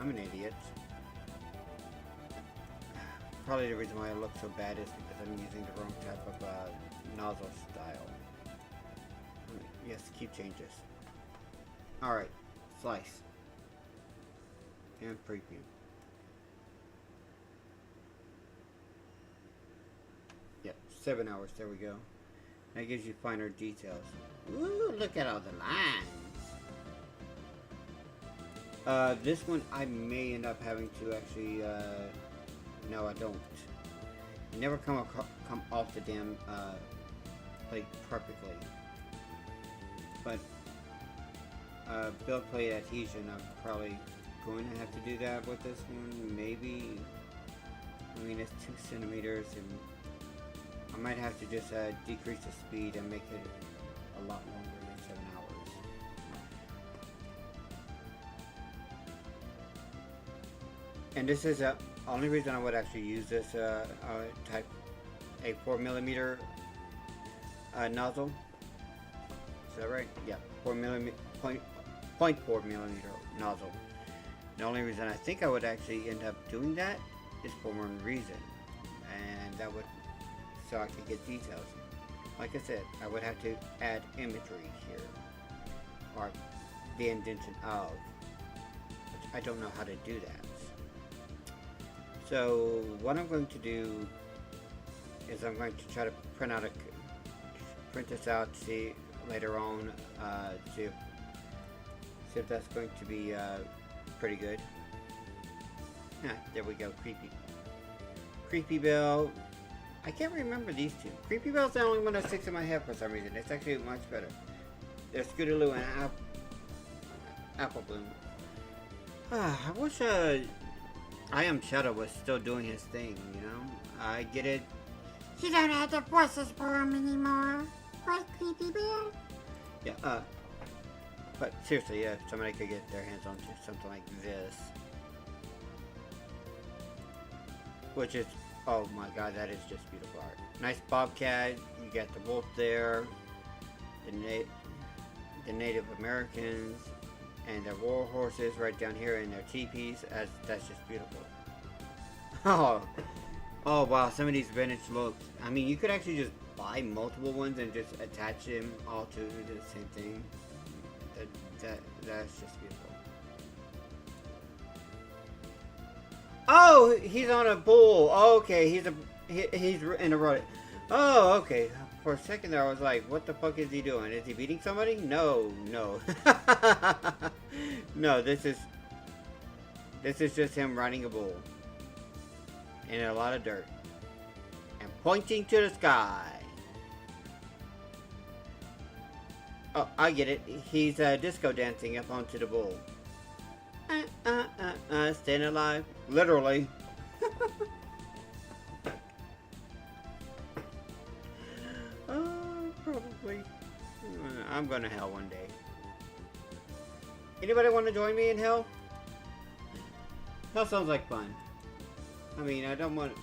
an idiot. Probably the reason why I look so bad is because I'm using the wrong type of nozzle style. Yes, keep changes. Alright, slice. And preview. Yep, 7 hours, there we go. That gives you finer details. Ooh, look at all the lines. This one I may end up having to actually, no I don't. You never come off the damn plate perfectly. But build plate adhesion, I'm probably going to have to do that with this one. Maybe. I mean, it's 2 centimeters, and I might have to just decrease the speed and make it a lot longer than 7 hours. And this is the only reason I would actually use this type a 4mm nozzle. Is that right? Yeah, 0.4 millimeter nozzle. The only reason I think I would actually end up doing that is for one reason, and that would so I could get details. Like I said, I would have to add imagery here, or the indentation of, which I don't know how to do that. So what I'm going to do is I'm going to try to print this out, see later on, see if that's going to be pretty good. There we go, creepy bell. I can't remember these two. Creepy Bell's the only one that sticks in my head for some reason. It's actually much better. There's Scootaloo and Apple Bloom. I wish I Am Shadow was still doing his thing, you know? I get it. You don't have the voices for him anymore. Right, Creepy Bear? Yeah, but seriously, yeah, if somebody could get their hands on something like this. Which is, oh my god, that is just beautiful art. Nice bobcat, you got the wolf there, the Native Americans, and their war horses right down here in their teepees. That's just beautiful. Oh wow, some of these vintage looks. I mean, you could actually just buy multiple ones and just attach them all to the same thing. That's just beautiful. Oh, he's on a bull. Oh, okay, he's in a road. Oh, okay. For a second there, I was like, what the fuck is he doing? Is he beating somebody? No. No, this is just him riding a bull. In a lot of dirt. And pointing to the sky. Oh, I get it. He's disco dancing up onto the bull. Staying alive. Literally. Probably. I'm going to hell one day. Anybody want to join me in hell? Hell sounds like fun. I mean, I don't want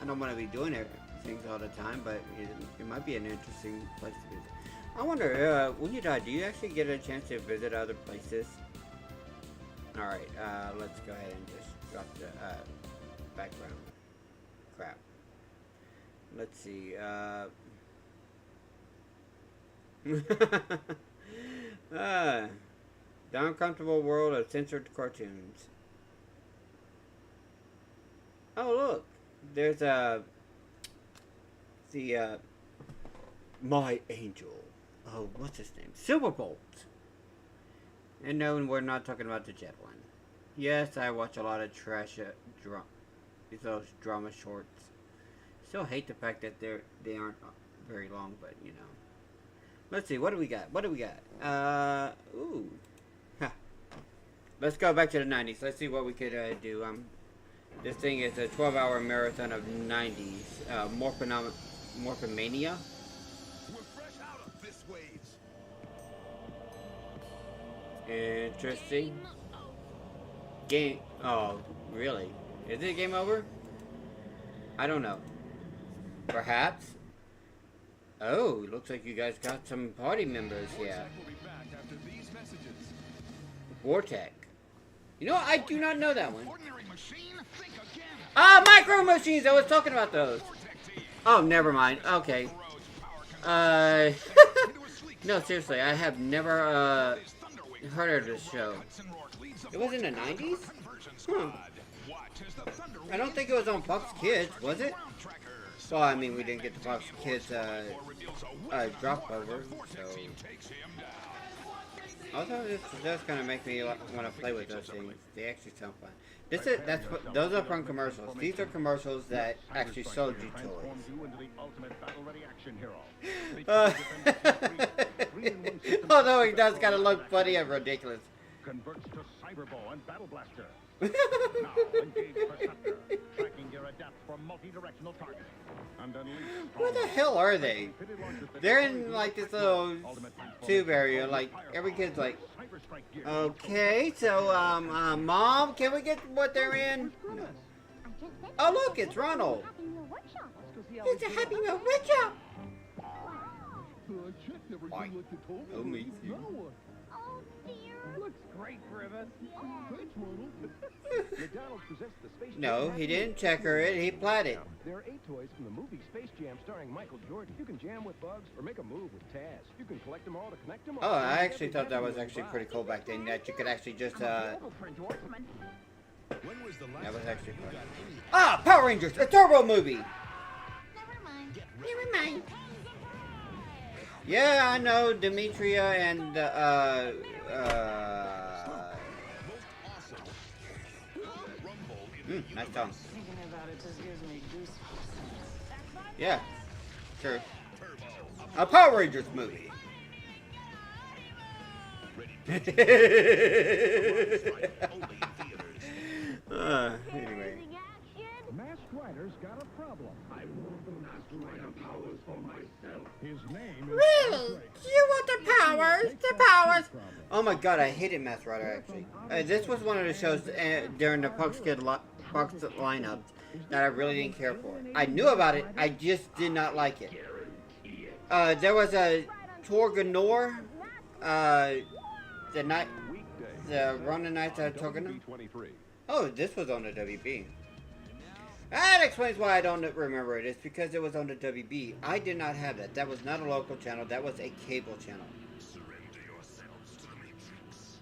to be doing things all the time, but it might be an interesting place to visit. I wonder, when you die, do you actually get a chance to visit other places? Alright, let's go ahead and just drop the background crap. Let's see, The Uncomfortable World of Censored Cartoons. Oh look, there's My Angel. Oh, what's his name? Silverbolt. And no, we're not talking about the Jet one. Yes, I watch a lot of trash those drama shorts. Still hate the fact that they aren't very long, but you know. Let's see, what do we got? Ooh. Huh. Let's go back to the 90s. Let's see what we could do. This thing is a 12-hour marathon of 90s. Morphomania. We're fresh out of this waves. Interesting. Game. Oh, really? Is it game over? I don't know. Perhaps. Oh, looks like you guys got some party members here. We'll be back after these messages. Vortec. You know, I do not know that one. Ordinary machine, think again. Ah, Micro Machines! I was talking about those. Oh, never mind. Okay. No, seriously, I have never heard of this show. It was in the 90s? I don't think it was on Fox Kids, was it? Well, I mean, we didn't get the Fox Kids drop over, so. Also, this does kind of make me want to play with those things. They actually sound fun. Those are from commercials. These are commercials that actually sold you toys. Although it does kind of look funny and ridiculous. Converts to Cyberbow and Battle Blaster. Now engage Perceptor, tracking your adapt for multi-directional targeting. And where the hell are they? They're in like this little tube area. Like every kid's like, okay, so Mom, can we get what they're in? No. Oh look, it's Ronald. It's a Happy Meal workshop. Why? Oh me. Oh dear. Looks great, Grimace. Thanks, Ronald. McDonald's presents the Space Jam. No, he didn't checker it. He platted. There are 8 toys from the movie Space Jam starring Michael Jordan. You can jam with Bugs or make a move with Taz. You can collect them all to connect them all. Oh, I actually thought that was actually pretty cool back then. That you could actually just When was the last that was actually time fun. you got any Ah, Power Rangers, a Turbo movie. Never mind. Never mind. Yeah, I know Demetria and most awesome? Rumble in the nice song. Thinking about it just gives me goosebumps. Yeah, true. A Power Rangers movie. Anyway. Masked Rider's got a problem. I want the Masked Rider powers for myself. His name is Really? You want the powers? The powers? Oh my god, I hated Masked Rider actually. This was one of the shows during the Fox lineup that I really didn't care for. I knew about it, I just did not like it. There was a Torganor, the Ronin Knights of Torganor. Oh, this was on the WB. That explains why I don't remember it. It's because it was on the WB. I did not have that. That was not a local channel. That was a cable channel. Surrender yourselves to the Matrix,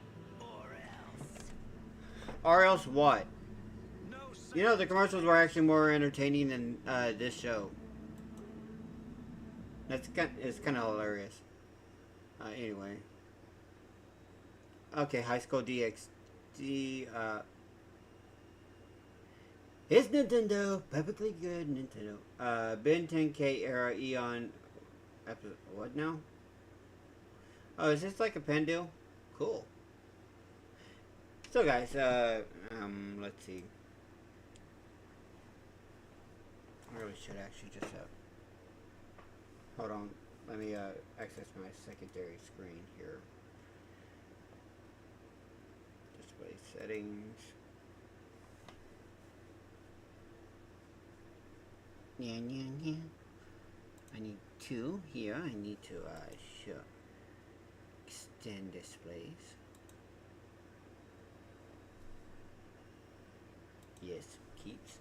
Or else what? No, You know, the commercials were actually more entertaining than this show. It's kind of hilarious. Anyway. Okay, High School DxD. Is Nintendo perfectly good? Nintendo. Ben 10K era Eon. Episode. What now? Oh, is this like a pen deal? Cool. So, guys, let's see. I really should actually just hold on. Let me access my secondary screen here. Display settings. Yeah. I need two here. I need to show extend displays. Yes, keeps.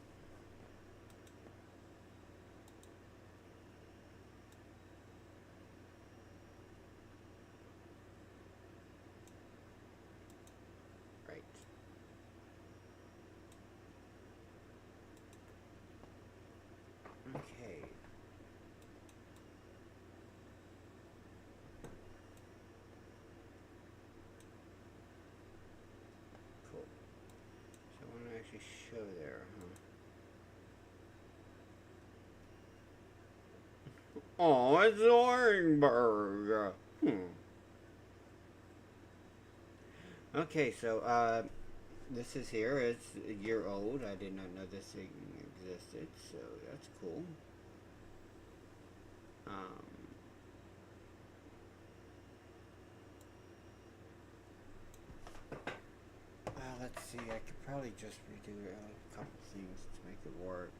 Right. Okay. Cool. So I want to actually show there, huh? Oh, it's Orenberg. Okay, so this is here. It's a year old. I did not know this thing existed, so that's cool. Let's see. I could probably just redo a couple things to make it work.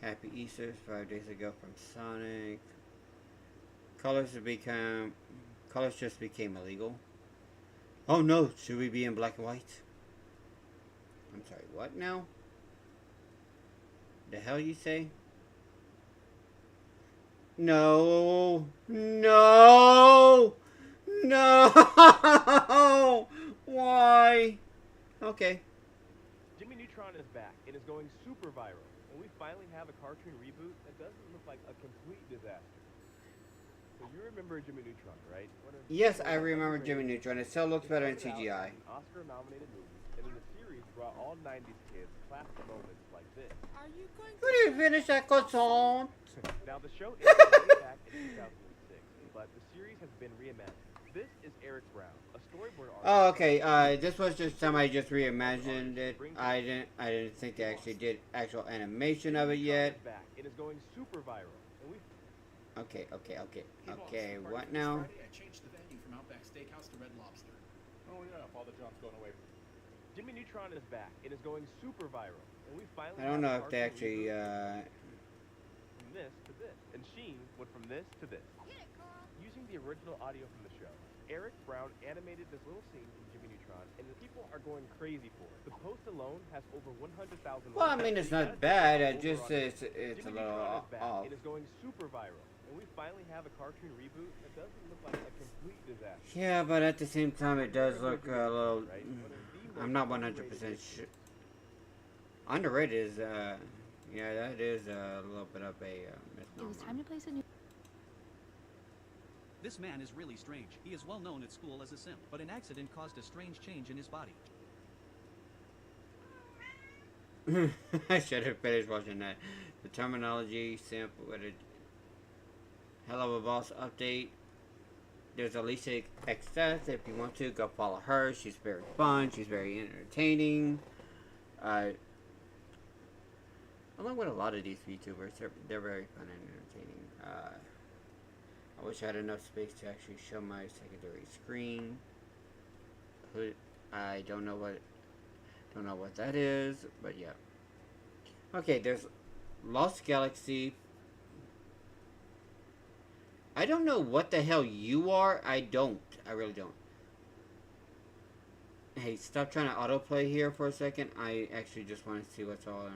Happy Easter 5 days ago from Sonic. Colors just became illegal. Oh no! Should we be in black and white? I'm sorry. What now? The hell you say? No! Why? Okay. Jimmy Neutron is back. It is going super viral, and we finally have a cartoon reboot that doesn't look like a complete disaster. So you remember Jimmy Neutron, right? Yes, I remember Jimmy Neutron. It still looks better in CGI. Oscar-nominated movie, and in the series brought all '90s kids classic moments like this. Are you going Could you finish that croissant? Now the show aired way back in 2006, but the series has been reimagined. This is Eric Brown, a storyboard artist. Oh, okay. This was just somebody just reimagined it. I didn't think they actually did actual animation of it yet. It is going super viral, and we. Okay. What now? I changed the venue from Outback Steakhouse to Red Lobster. Oh yeah, Father John's going away. Jimmy Neutron is back. It is going super viral, and we finally. I don't know have a if they cartoon actually. reboot. From this to this, and Sheen went from this to this. Get it, girl. Using the original audio from the show, Eric Brown animated this little scene from Jimmy Neutron, and the people are going crazy for it. The post alone has over 100,000. Well, I mean, it's not bad. It just it's a Jimmy little Neutron is back. off. It is going super viral, and we finally have a cartoon reboot that doesn't look like a complete disaster. Yeah, but at the same time, it does look a little. I'm not 100% sure. Underrated is yeah, that is a little bit of a It misnomer. was time to place a new. This man is really strange. He is well known at school as a simp, but an accident caused a strange change in his body. I should have finished watching that. The terminology sample with a hell of a boss update. There's Alicia Excess. If you want to, go follow her. She's very fun. She's very entertaining. Along with a lot of these VTubers, they're very fun and entertaining. I wish I had enough space to actually show my secondary screen. I don't know what that is, but yeah. Okay, there's Lost Galaxy. I don't know what the hell you are. I really don't. Hey, stop trying to autoplay here for a second. I actually just want to see what's all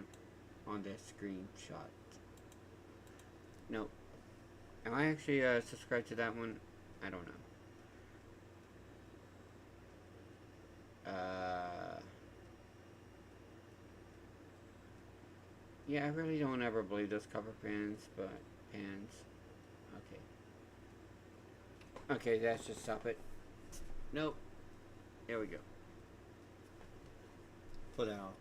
on this screenshot. No. Am I actually subscribed to that one? I don't know. Yeah, I really don't ever believe those cover pans, but pans. Okay. Okay, that's just stop it. Nope. There we go. Pull that off.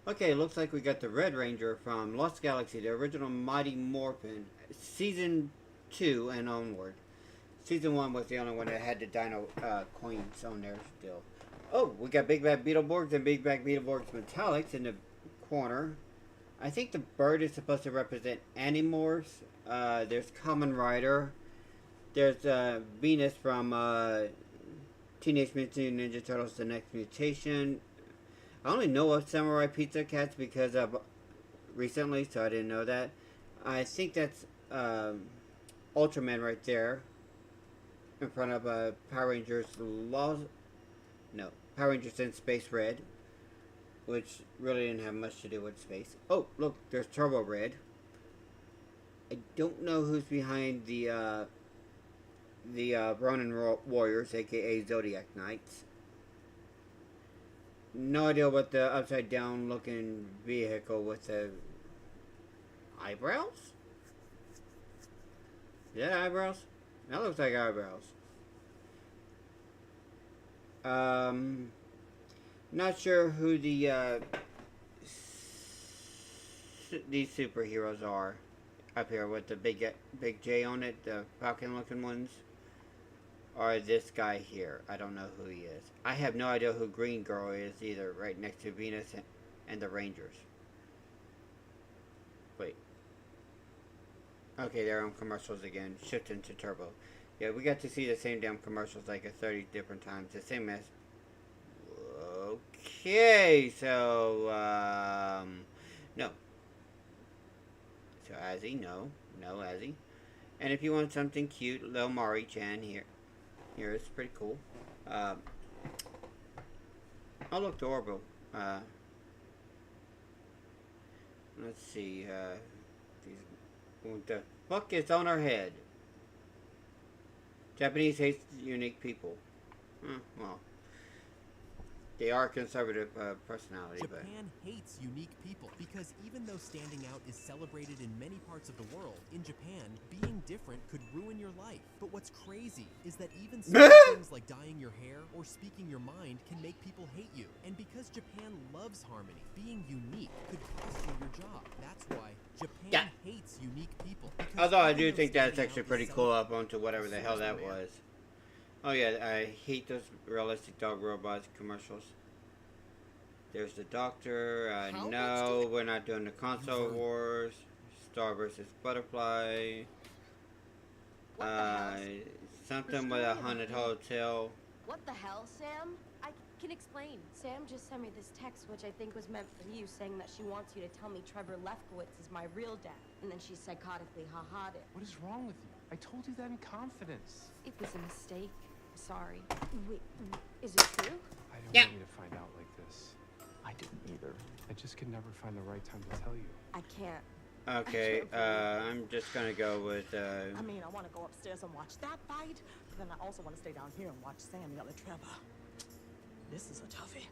Okay, looks like we got the Red Ranger from Lost Galaxy, the original Mighty Morphin, Season 2 and onward. Season 1 was the only one that had the Dino coins on there still. Oh, we got Big Bad Beetleborgs and Big Bad Beetleborgs Metallics in the corner. I think the bird is supposed to represent Animorphs. There's Kamen Rider. There's Venus from Teenage Mutant Ninja Turtles: The Next Mutation. I only know of Samurai Pizza Cats because of recently, so I didn't know that. I think that's Ultraman right there in front of Power Rangers Power Rangers in Space Red, which really didn't have much to do with space. Oh, look, there's Turbo Red. I don't know who's behind the Ronin Warriors, aka Zodiac Knights. No idea what the upside down looking vehicle with the eyebrows? Is that eyebrows? That looks like eyebrows. Not sure who these superheroes are up here with the big J on it, the Falcon looking ones. Or this guy here. I don't know who he is. I have no idea who Green Girl is either, right next to Venus and the Rangers. Wait. Okay, they're on commercials again. Shifting to Turbo. Yeah, we got to see the same damn commercials like 30 different times. The same as... Okay, so, no. So, Azzy, no. No, Azzy. And if you want something cute, Lil Mari-chan here. Here, it's pretty cool. Oh, look, the Orbital. Let's see, what the fuck is on our head? Japanese hates unique people. Well, they are conservative personality, Japan hates unique people because even though standing out is celebrated in many parts of the world, in Japan, being different could ruin your life. But what's crazy is that even small things like dyeing your hair or speaking your mind can make people hate you. And because Japan loves harmony, being unique could cost you your job. That's why Japan hates unique people. Although I do think that's actually pretty cool up onto whatever the hell that was. Oh yeah, I hate those realistic dog robots commercials. There's the Doctor. No, we're not doing the console wars. Star versus Butterfly. Something with a haunted hotel. What the hell, Sam? I can explain. Sam just sent me this text, which I think was meant for you, saying that she wants you to tell me Trevor Lefkowitz is my real dad. And then she psychotically ha-ha'd it. What is wrong with you? I told you that in confidence. It was a mistake. Sorry. Wait, is it true? I don't want you to find out like this. I didn't either. I just could never find the right time to tell you. I can't. Okay, I'm just gonna go with, I mean, I want to go upstairs and watch that fight, but then I also want to stay down here and watch Sam yell at Trevor. This is a toughie.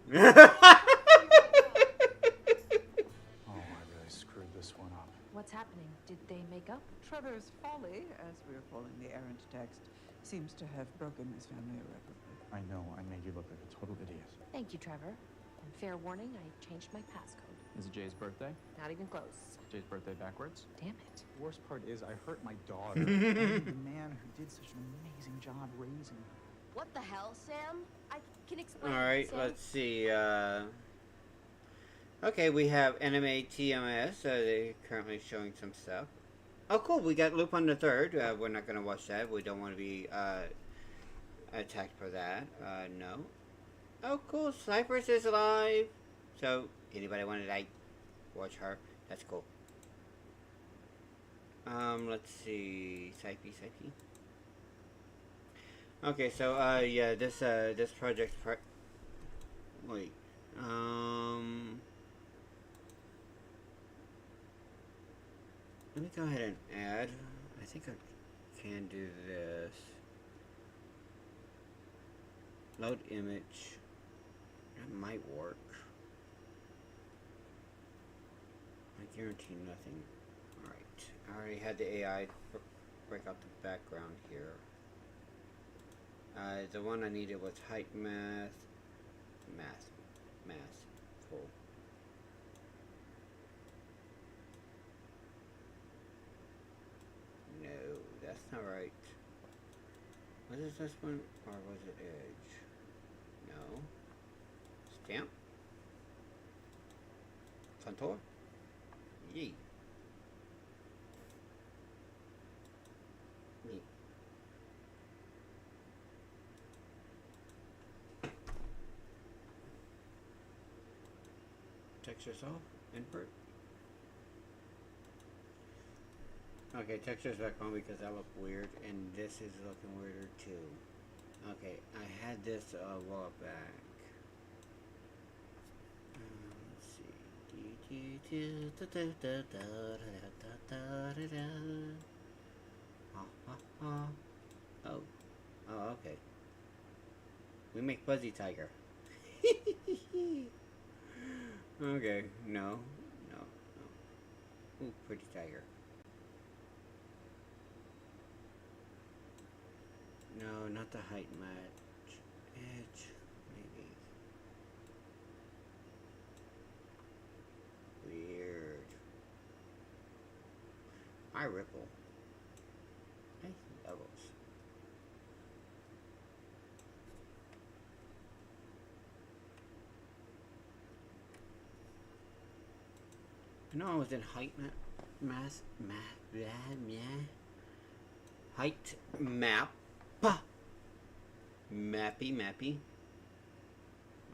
Oh, I really screwed this one up. What's happening? Did they make up? Trevor's folly, as we're calling the errant text, seems to have broken this family irreparably. I know, I made you look like a total idiot. Thank you, Trevor. And fair warning, I changed my passcode. Is it Jay's birthday? Not even close. Jay's birthday backwards? Damn it. Worst part is I hurt my daughter. And the man who did such an amazing job raising her. What the hell, Sam? I can explain. Alright, Sam. let's see. Okay, we have Anime TMS. They're currently showing some stuff. Oh, cool. We got Lupin the Third. We're not going to watch that. We don't want to be attacked for that. No. Oh, cool. Cypress is alive. So, anybody want to, like, watch her? That's cool. Let's see. Psype. Okay, so, yeah, this project... Wait. Let me go ahead and add. I think I can do this. Load image. That might work. I guarantee nothing. Alright. I already had the AI break out the background here. The one I needed was height math. Cool. No, that's not right. Was it this one, or was it edge? No. Stamp. Contour. Yee. Yee. Textures off. Input. Okay, textures back on because that looked weird, and this is looking weirder too. Okay, I had this a while back. Let's see. Oh, okay. We make Fuzzy Tiger. Okay, no. Ooh, pretty tiger. No, not the height match. Edge, maybe. Weird. I ripple. Hey, levels. No, I was in height height map. Mappy.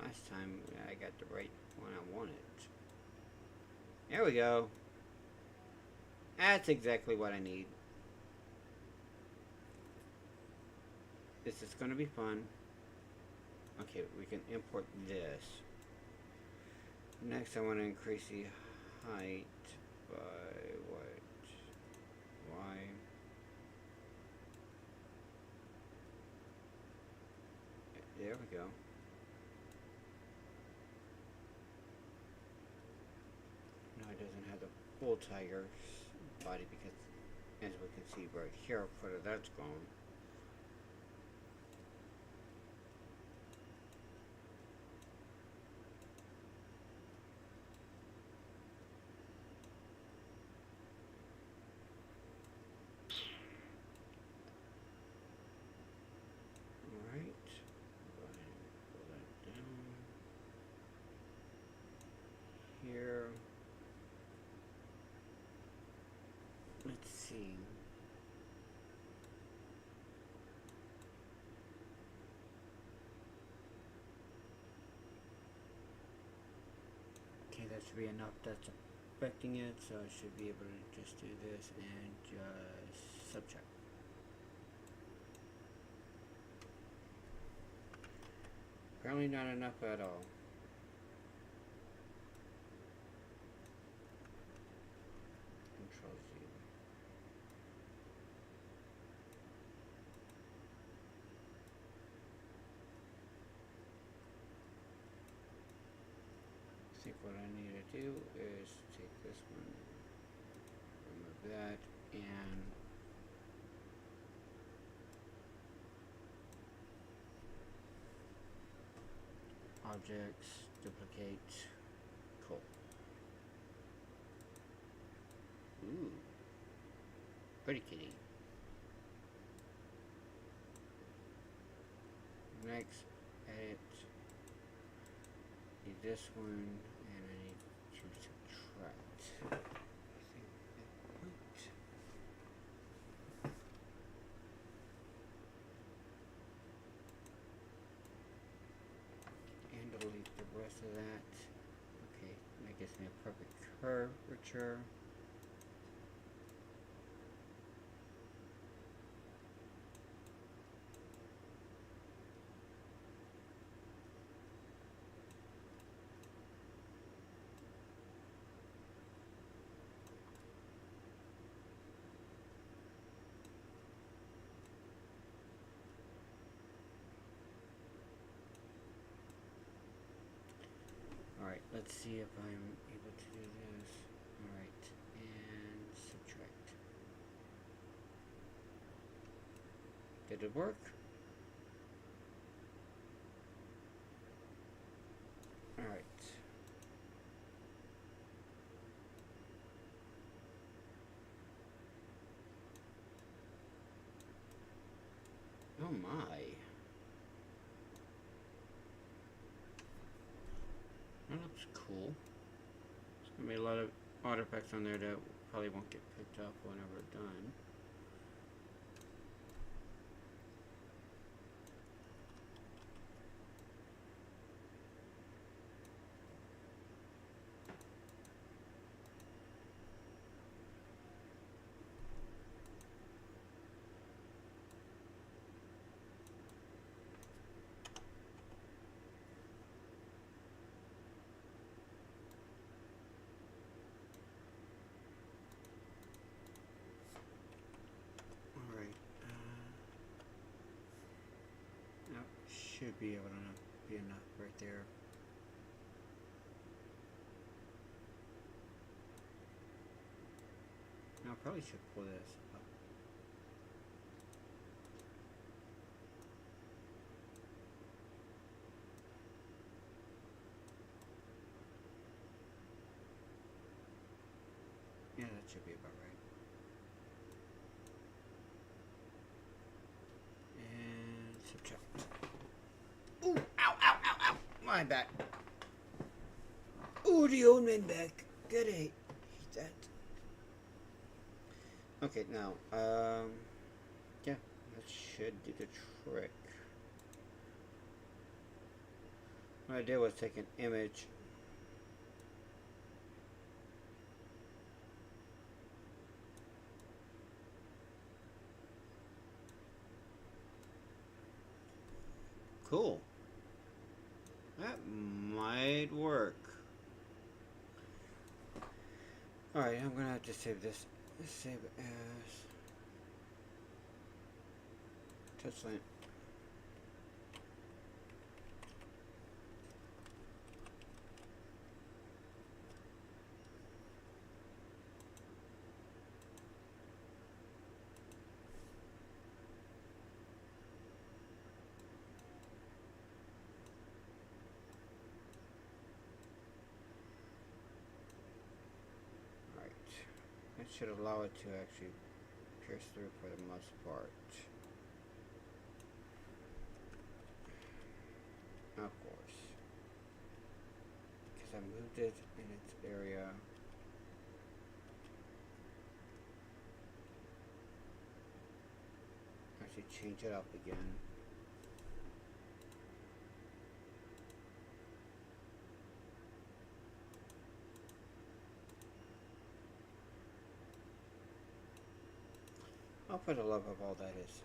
Last time I got the right one I wanted. There we go. That's exactly what I need. This is gonna be fun. Okay, we can import this. Next I want to increase the height by what? Y. There we go. No, it doesn't have the full tiger's body because, as we can see right here, part of that's gone. Here. Let's see. Okay, that should be enough. That's affecting it, so I should be able to just do this and just subtract. Apparently not enough at all. I think what I need to do is take this one, remove that, and objects, duplicate, cool. Ooh. Pretty kitty. Next, edit. Need this one, and I need to subtract. I think that worked. And delete the rest of that. Okay, that gives me a perfect curvature. Alright, let's see if I'm able to do this. Alright, and subtract. Did it work? Alright. Oh my. That looks cool. There's gonna be a lot of artifacts on there that probably won't get picked up whenever done. Should be able to be enough right there. Now I probably should pull this up. Yeah, that should be about right. And subtract. Ooh, ow, ow, ow, ow. My back. Ooh, the old man back. Good hate that. Okay, now, yeah, that should do the trick. What I did was take an image. Cool. That might work. Alright, I'm gonna have to save this. Let's save it as touchline. It should allow it to actually pierce through for the most part. Of course. Because I moved it in its area. Actually change it up again. I'll put a love of all that is.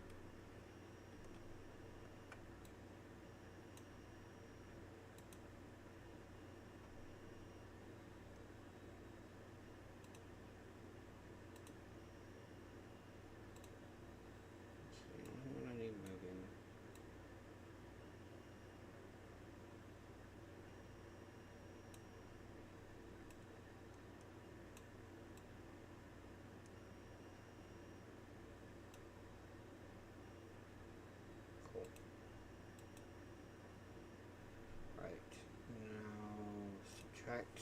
Let's see, what I need moving. Cool. Right. Now subtract.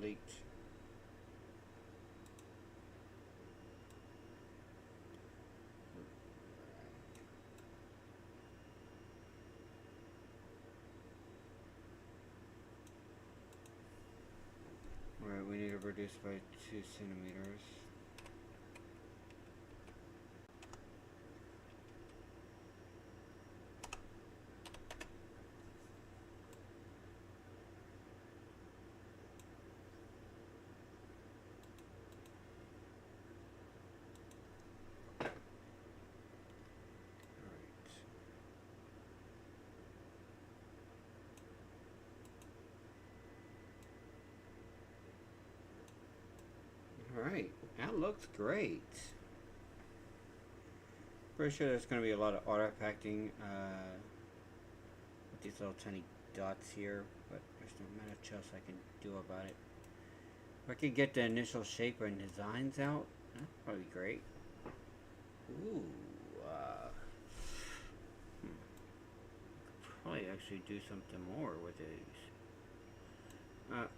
complete. Alright, we need to reduce by 2 centimeters. Alright, that looks great. Pretty sure there's going to be a lot of artifacting with these little tiny dots here, but there's not much else I can do about it. If I could get the initial shape and designs out, that'd probably be great. Ooh, probably actually do something more with these. But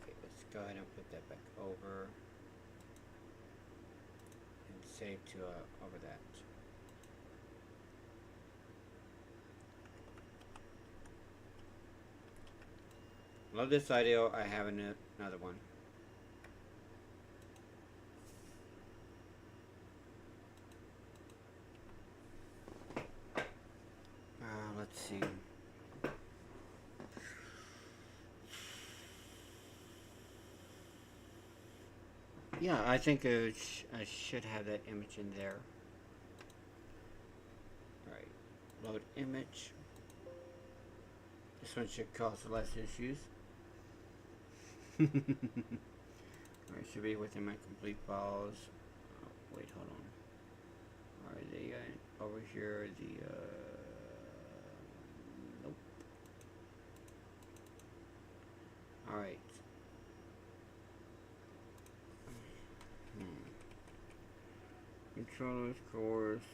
okay, let's go ahead and put that back over and save to over that. Love this idea. I have another one. Let's see. Yeah, I think I should have that image in there. Alright, load image. This one should cause less issues. Alright, should be within my complete files. Oh, wait, hold on. Are they over here? Nope. Alright. Controllers, course,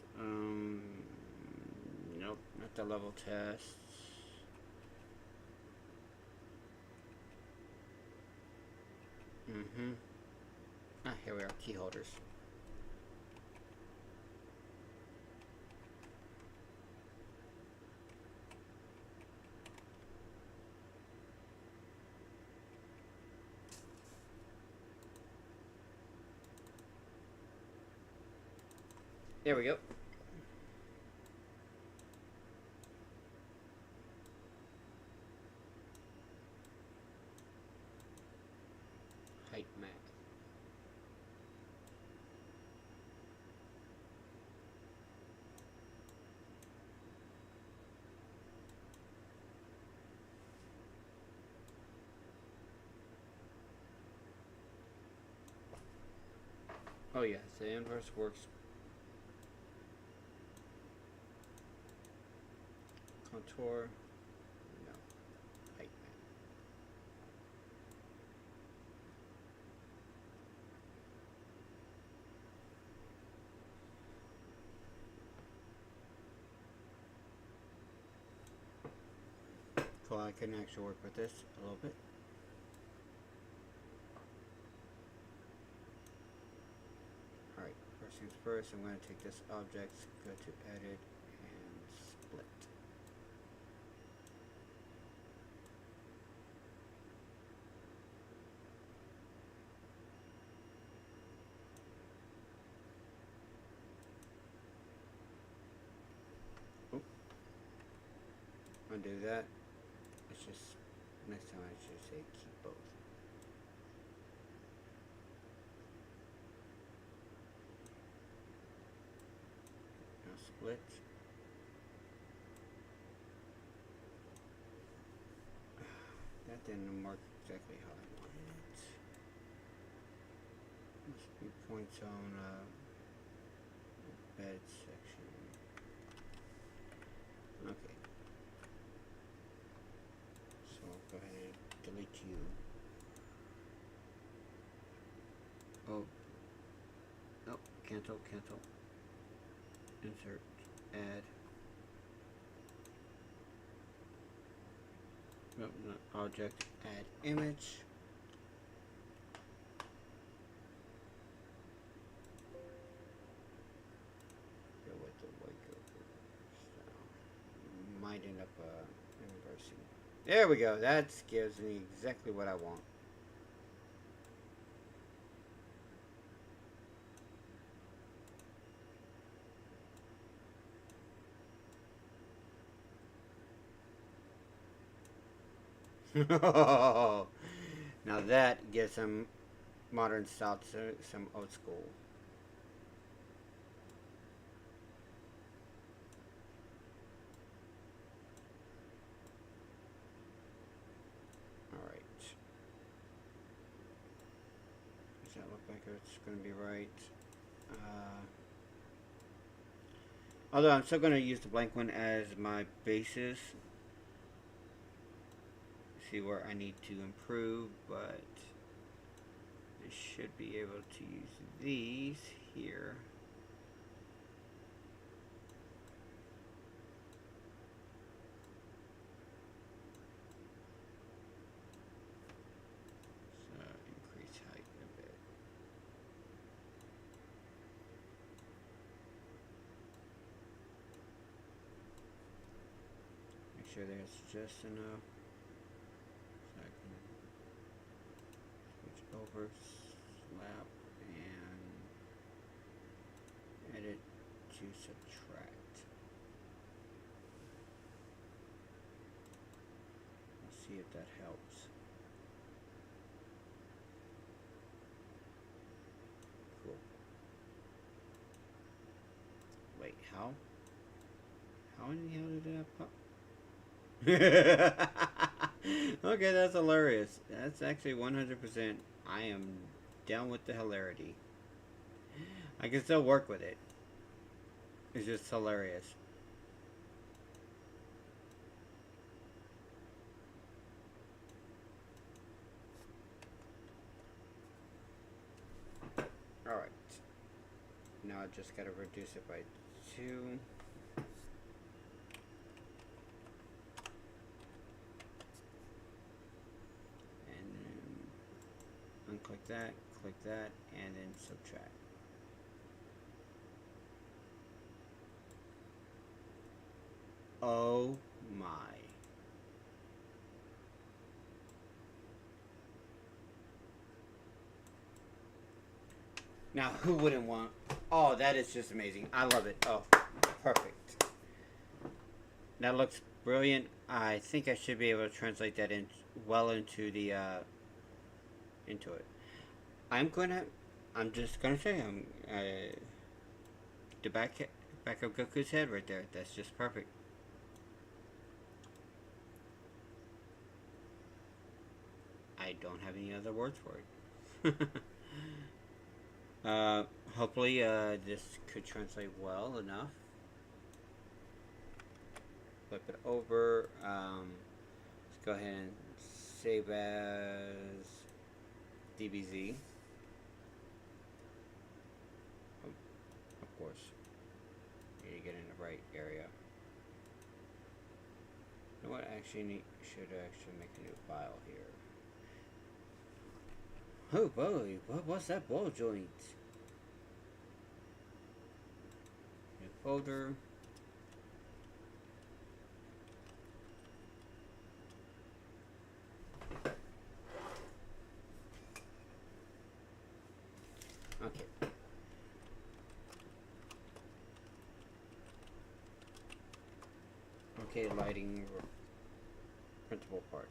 nope, not the level tests. Here we are, key holders. There we go. Height map. Oh yes, the inverse works. Contour, no, height map. Cool, I can actually work with this a little bit. Alright, first things first, I'm going to take this object, go to edit, and split. Undo that. It's just next time I should say keep both. Now split. That didn't work exactly how I wanted it. Must be points on bed section. Okay. So I'll go ahead and delete you. Oh. Nope. Cancel. Insert. Add. Nope, not object. Add image. inversing. There we go. That gives me exactly what I want. Now that gives some modern style to some old school. Alright. Does that look like it's going to be right? Although I'm still going to use the blank one as my basis. See where I need to improve, but I should be able to use these here. So increase height a bit. Make sure there's just enough. Over, slap, and edit to subtract. Let's see if that helps. Cool. Wait, how? How in the hell did that pop? Okay, that's hilarious. That's actually 100%. I am down with the hilarity. I can still work with it. It's just hilarious. Alright. Now I just gotta reduce it by 2. Click that, and then subtract. Oh my. Now, who wouldn't want... Oh, that is just amazing. I love it. Oh, perfect. That looks brilliant. I think I should be able to translate that in well into the into it. I'm just gonna say the back of Goku's head right there. That's just perfect. I don't have any other words for it. Hopefully this could translate well enough. Flip it over. Let's go ahead and save as DBZ. Of course. You need to get in the right area. You know what? Actually, should actually make a new file here. Oh boy, what's that ball joint? New folder. Okay. Okay, lighting printable parts.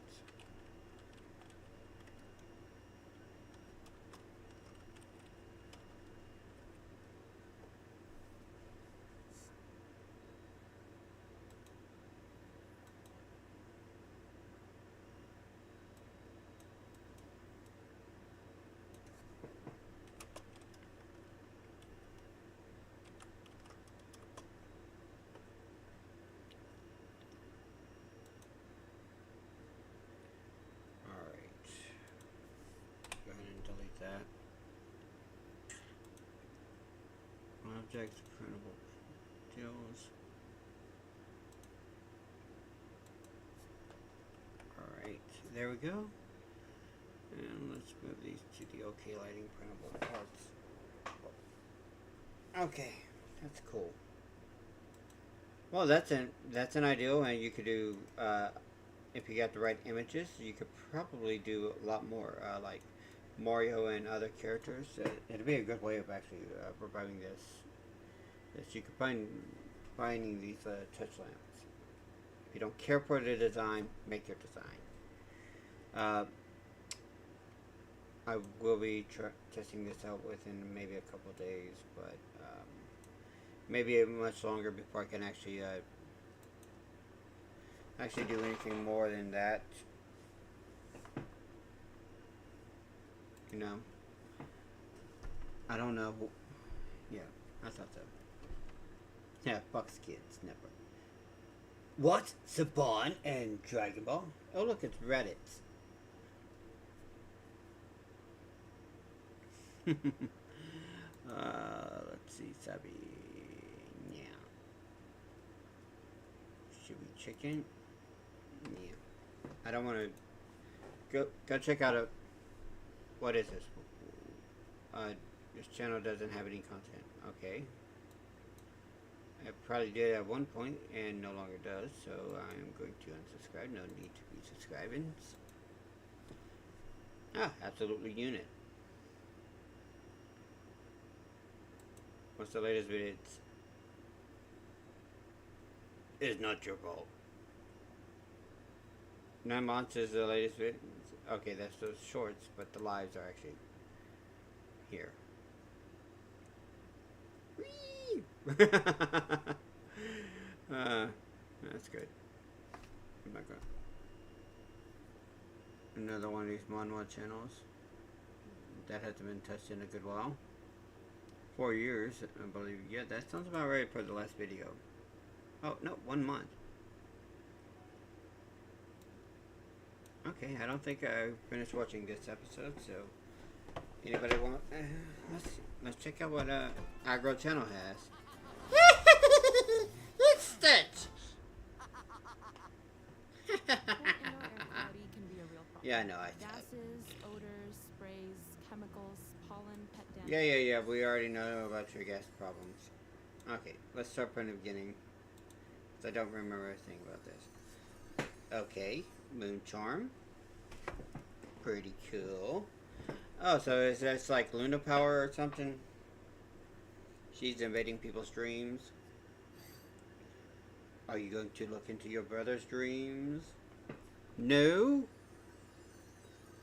Objects, printable deals. Alright, there we go. And let's move these to the OK Lighting printable parts. Okay, that's cool. Well, that's an ideal, and you could do if you got the right images, you could probably do a lot more, like Mario and other characters. It'd be a good way of actually reviving this. That you could finding these touch lamps. If you don't care for the design, make your design. I will be testing this out within maybe a couple days, but maybe much longer before I can actually do anything more than that. You know, I don't know. Yeah, I thought so. Yeah, Fox Kids Network. What? Saban and Dragon Ball? Oh, look, it's Reddit. Let's see, Sabi. Yeah. Should we chicken? Yeah. I don't want to go check out what is this? This channel doesn't have any content. Okay. I probably did at one point and no longer does, so I'm going to unsubscribe. No need to be subscribing. Ah, absolutely unit. What's the latest video? It's not your fault. 9 months is the latest video. Okay, that's those shorts, but the lives are actually here. Whee! That's good. I'm not going. Another one of these Manhwa channels that hasn't been touched in a good while. 4 years, I believe. Yeah, that sounds about right for the last video. Oh, no, 1 month. Okay, I don't think I finished watching this episode, so anybody want? Let's check out what Agro Channel has. It's Stitch. Yeah, I know. Gases, odors, sprays, chemicals, pollen, pet damage. Yeah. We already know about your gas problems. Okay, let's start from the beginning. 'Cause I don't remember anything about this. Okay, Moon Charm. Pretty cool. Oh, so is this like Luna Power or something? She's invading people's dreams. Are you going to look into your brother's dreams? No?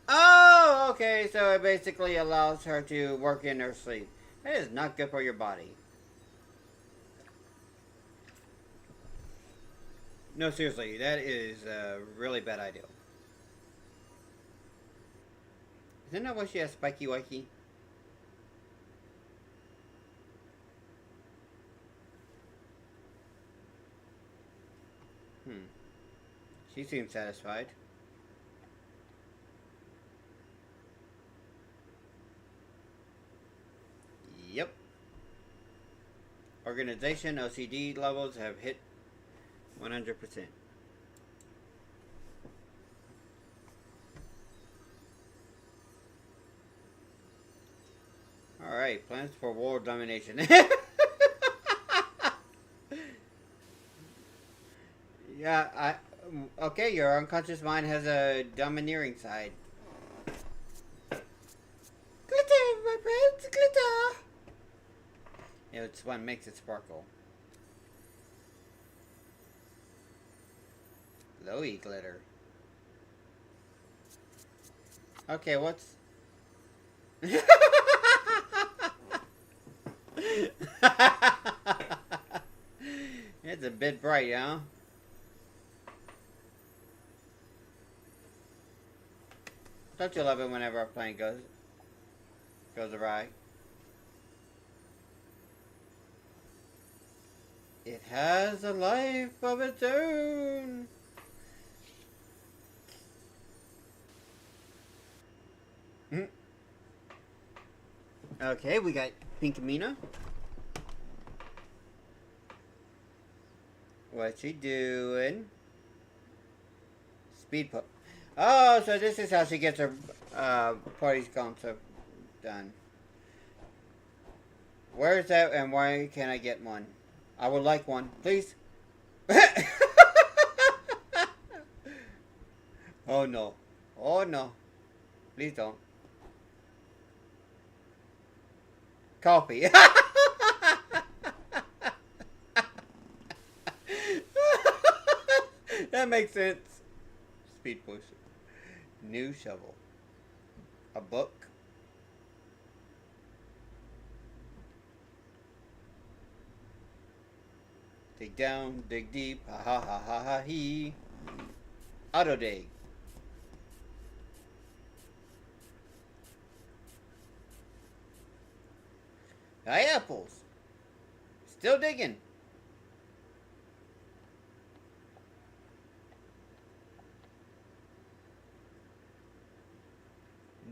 Oh, okay, so it basically allows her to work in her sleep. That is not good for your body. No, seriously, that is a really bad idea. Isn't that why she has spiky wikey? She seems satisfied. Yep. Organization OCD levels have hit 100%. Alright, plans for world domination. Yeah, okay, your unconscious mind has a domineering side. Glitter, my friends, glitter! It's what makes it sparkle. Glowy glitter. Okay, what's... It's a bit bright, huh? Don't you love it whenever our plane goes awry? It has a life of its own. Okay, we got Pink Mina. What's she doing? Speed pump. Oh, so this is how she gets her party's concept done. Where is that and why can't I get one? I would like one, please. Oh no. Oh no. Please don't. Coffee. That makes sense. Speed potion. New shovel. A book. Dig down, dig deep. Ha ha ha ha ha he. Auto dig. Hi, apples. Still digging.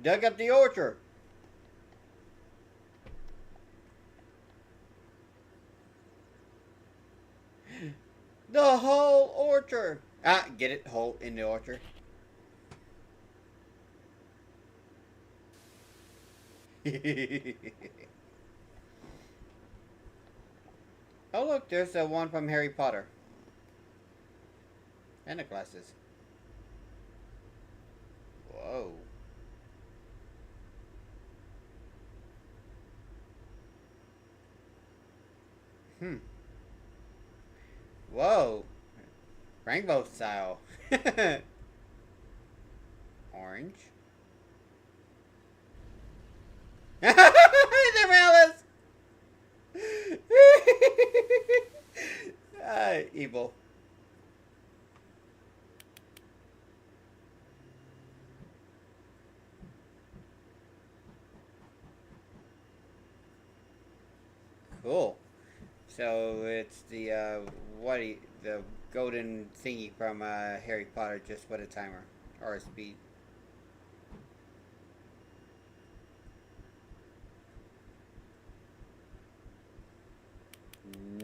Dug up the orchard. The whole orchard. Ah, get it? Hole in the orchard. Oh look, there's the one from Harry Potter. And the glasses. Whoa. Whoa. Rainbow style. Orange. The Alice. Evil. Cool. So it's the the golden thingy from Harry Potter, just with a timer or a speed.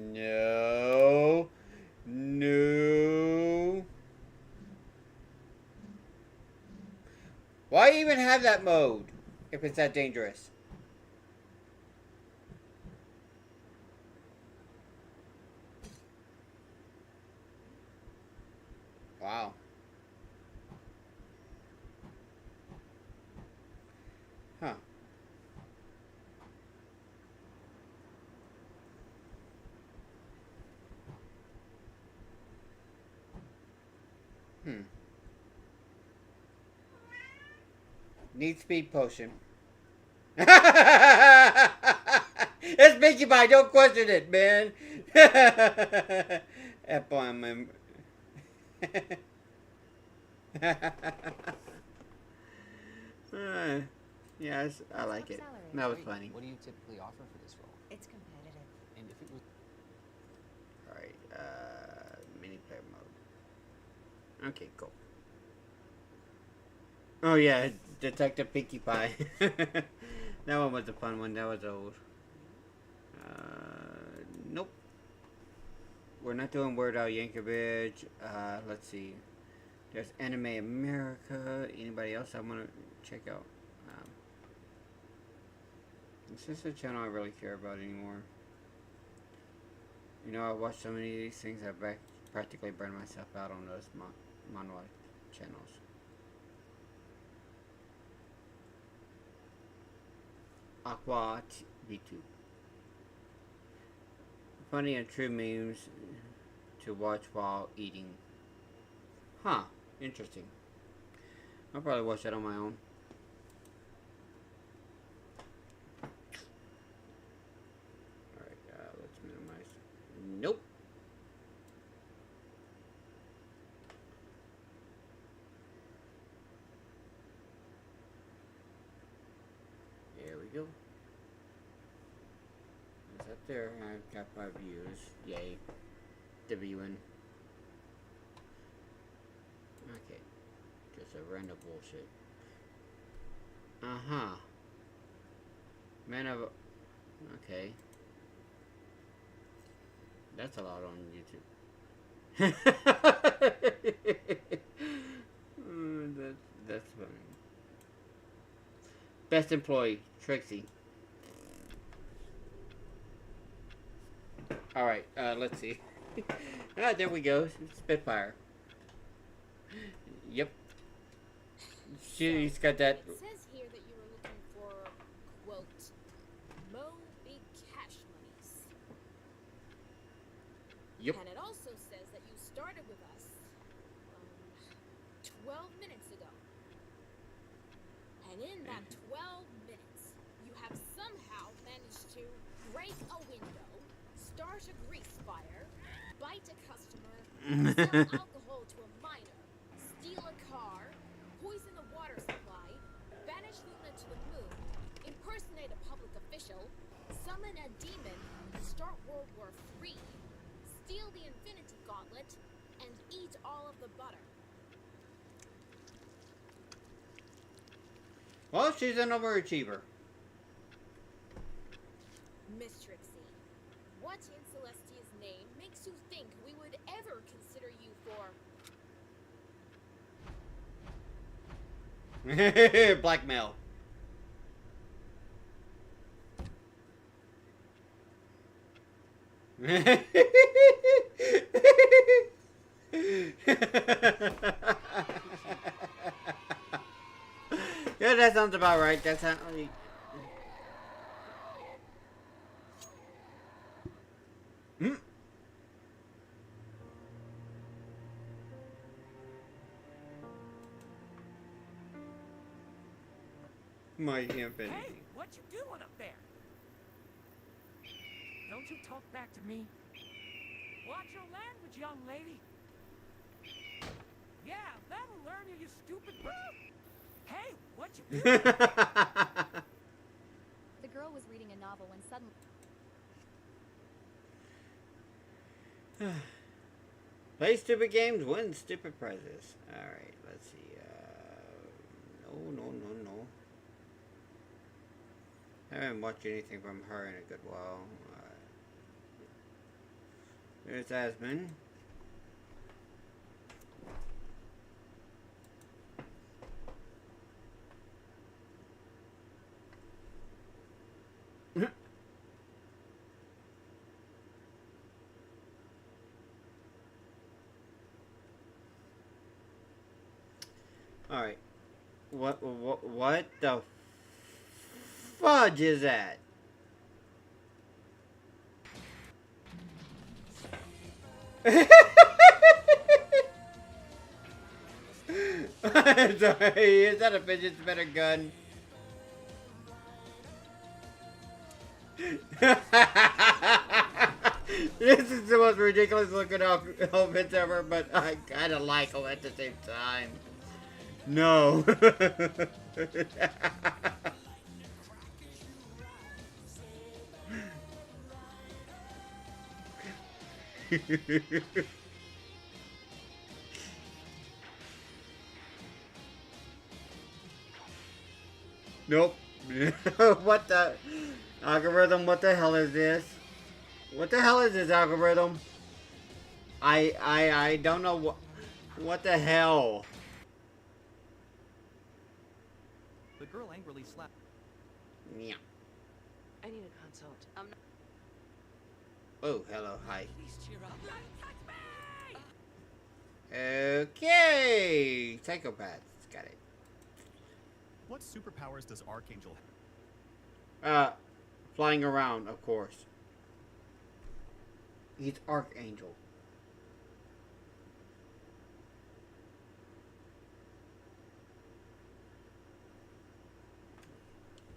No. No. Why even have that mode if it's that dangerous? Wow. Huh. Need speed potion. It's Mickey Pie, don't question it, man. F-bomb. Yes, I like it. That was funny. What do you typically offer for this role? It's competitive. And if it was... Alright, mini player mode. Okay, cool. Oh yeah, Detective Pinkie Pie. That one was a fun one, that was old. Nope. We're not doing Word Al Yankovic. Let's see. There's Anime America. Anybody else I want to check out? This is a channel I really care about anymore. You know, I watch so many of these things, I practically burn myself out on those manhwa channels. Aqua V2. Funny and true memes to watch while eating. Huh, interesting. I'll probably watch that on my own. Alright, let's minimize. Nope. There we go. It's up there. I've got 5 views. Yay. The viewing. Okay. Just a random bullshit. Uh-huh. Man of... Okay. That's a lot on YouTube. That's funny. Best employee, Trixie. Alright, let's see. Ah, there we go. Spitfire. Yep. She's got that. It says here that you were looking for, quote, big cash monies. Yep. And it also says that you started with us 12 minutes ago. And in that 12 minutes, you have somehow managed to break a window, start a grease fire, bite a customer, sell alcohol to a minor, steal a car, poison a water supply, banish Luna to the moon, impersonate a public official, summon a demon, start World War III, steal the Infinity Gauntlet, and eat all of the butter. Well, she's an overachiever. Miss Trixie, what in Celestia's name makes you think we would ever consider you for... Blackmail. Yeah, that sounds about right. That's how. Hmm. My infinity. Hey, what you doing up there? Don't you talk back to me. Watch your language, young lady. Yeah, that'll learn you, you stupid Hey, what you doing? The girl was reading a novel when suddenly... Play stupid games, win stupid prizes. Alright, let's see. No. I haven't watched anything from her in a good while. There's Asmund. Alright. What the fudge is that? Sorry, is that a fidget spinner gun? This is the most ridiculous looking outfits ever, but I kinda like them at the same time. No. Nope. What the algorithm? What the hell is this? What the hell is this algorithm? I don't know what the hell. The girl angrily slapped. Yeah. I need a consult. I'm not... Oh, hello, hi. Please cheer up. Okay, psychopaths, got it. What superpowers does Archangel have? Flying around, of course. He's Archangel.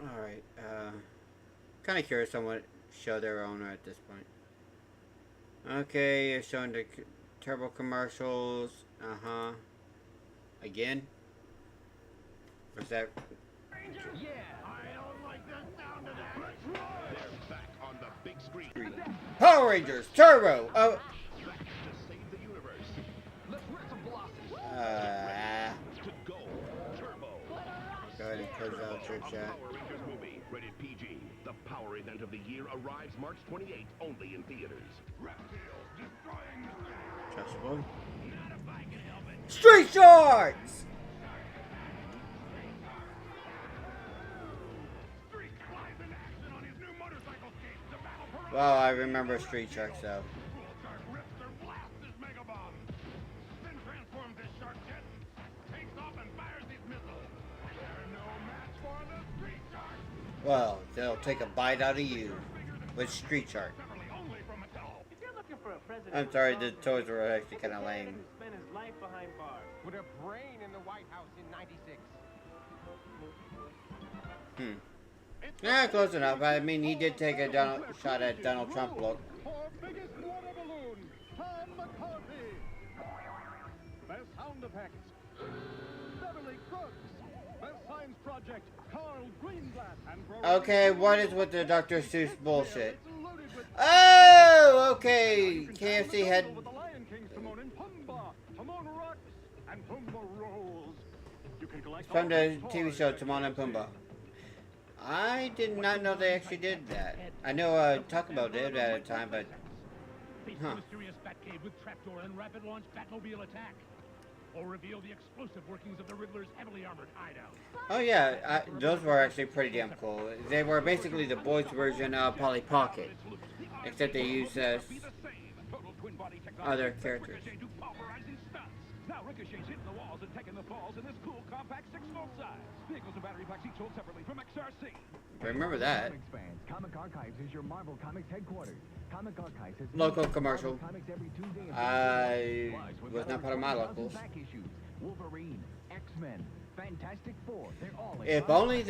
Alright, kind of curious on what show they're on at this point. Okay, showing the turbo commercials. Again? Was that? Yeah, I don't like the sound of that. They're back on the big screen. Power Rangers Turbo! Oh. To save the universe. Let's rip some velocity. To go turbo. Go ahead and close out your chat. Power Rangers movie, rated PG. The power event of the year arrives March 28th, only in theaters. Reptiles destroying the Trustable. Not if I can help it. Street Sharks! Well, I remember Street Sharks though. Well, they'll take a bite out of you with street art. If you're looking for a president, I'm sorry, the toys were actually kind of lame. who spent his life behind bars. With a brain in the White House in '96. Yeah, close enough. I mean, he did take a shot at Donald Trump look. For biggest water balloon, Tom McCarthy. Best sound effects, Beverly Crooks. Best science project, Carl Greenblatt. And for Okay, what is with the Dr. Seuss bullshit? Oh, okay. KFC had with the Lion King, Timon and Pumbaa. Timon rocks and Pumbaa rolls. You can collect from all the these TV toys show at Timon and Pumbaa. I did not know they actually did that. I know Taco Bell did at a time, but huh. Mysterious Batcave with trapdoor and rapid launch Batmobile attack. Or reveal the explosive workings of the Riddler's heavily armored hideout. Oh yeah, those were actually pretty damn cool. They were basically the boys' version of Polly Pocket, except they used other characters. Now Ricochet's hitting the walls and taking the falls in this cool compact 6-volt size. Vehicles and battery packs each sold separately from XRC. Remember that. Comic Archives is your Marvel Comics headquarters. Comic Archives has Local commercial. comics every Tuesday and I Thursday. was not part of my locals. Back issues, Wolverine, X-Men, Fantastic Four. They're all in If only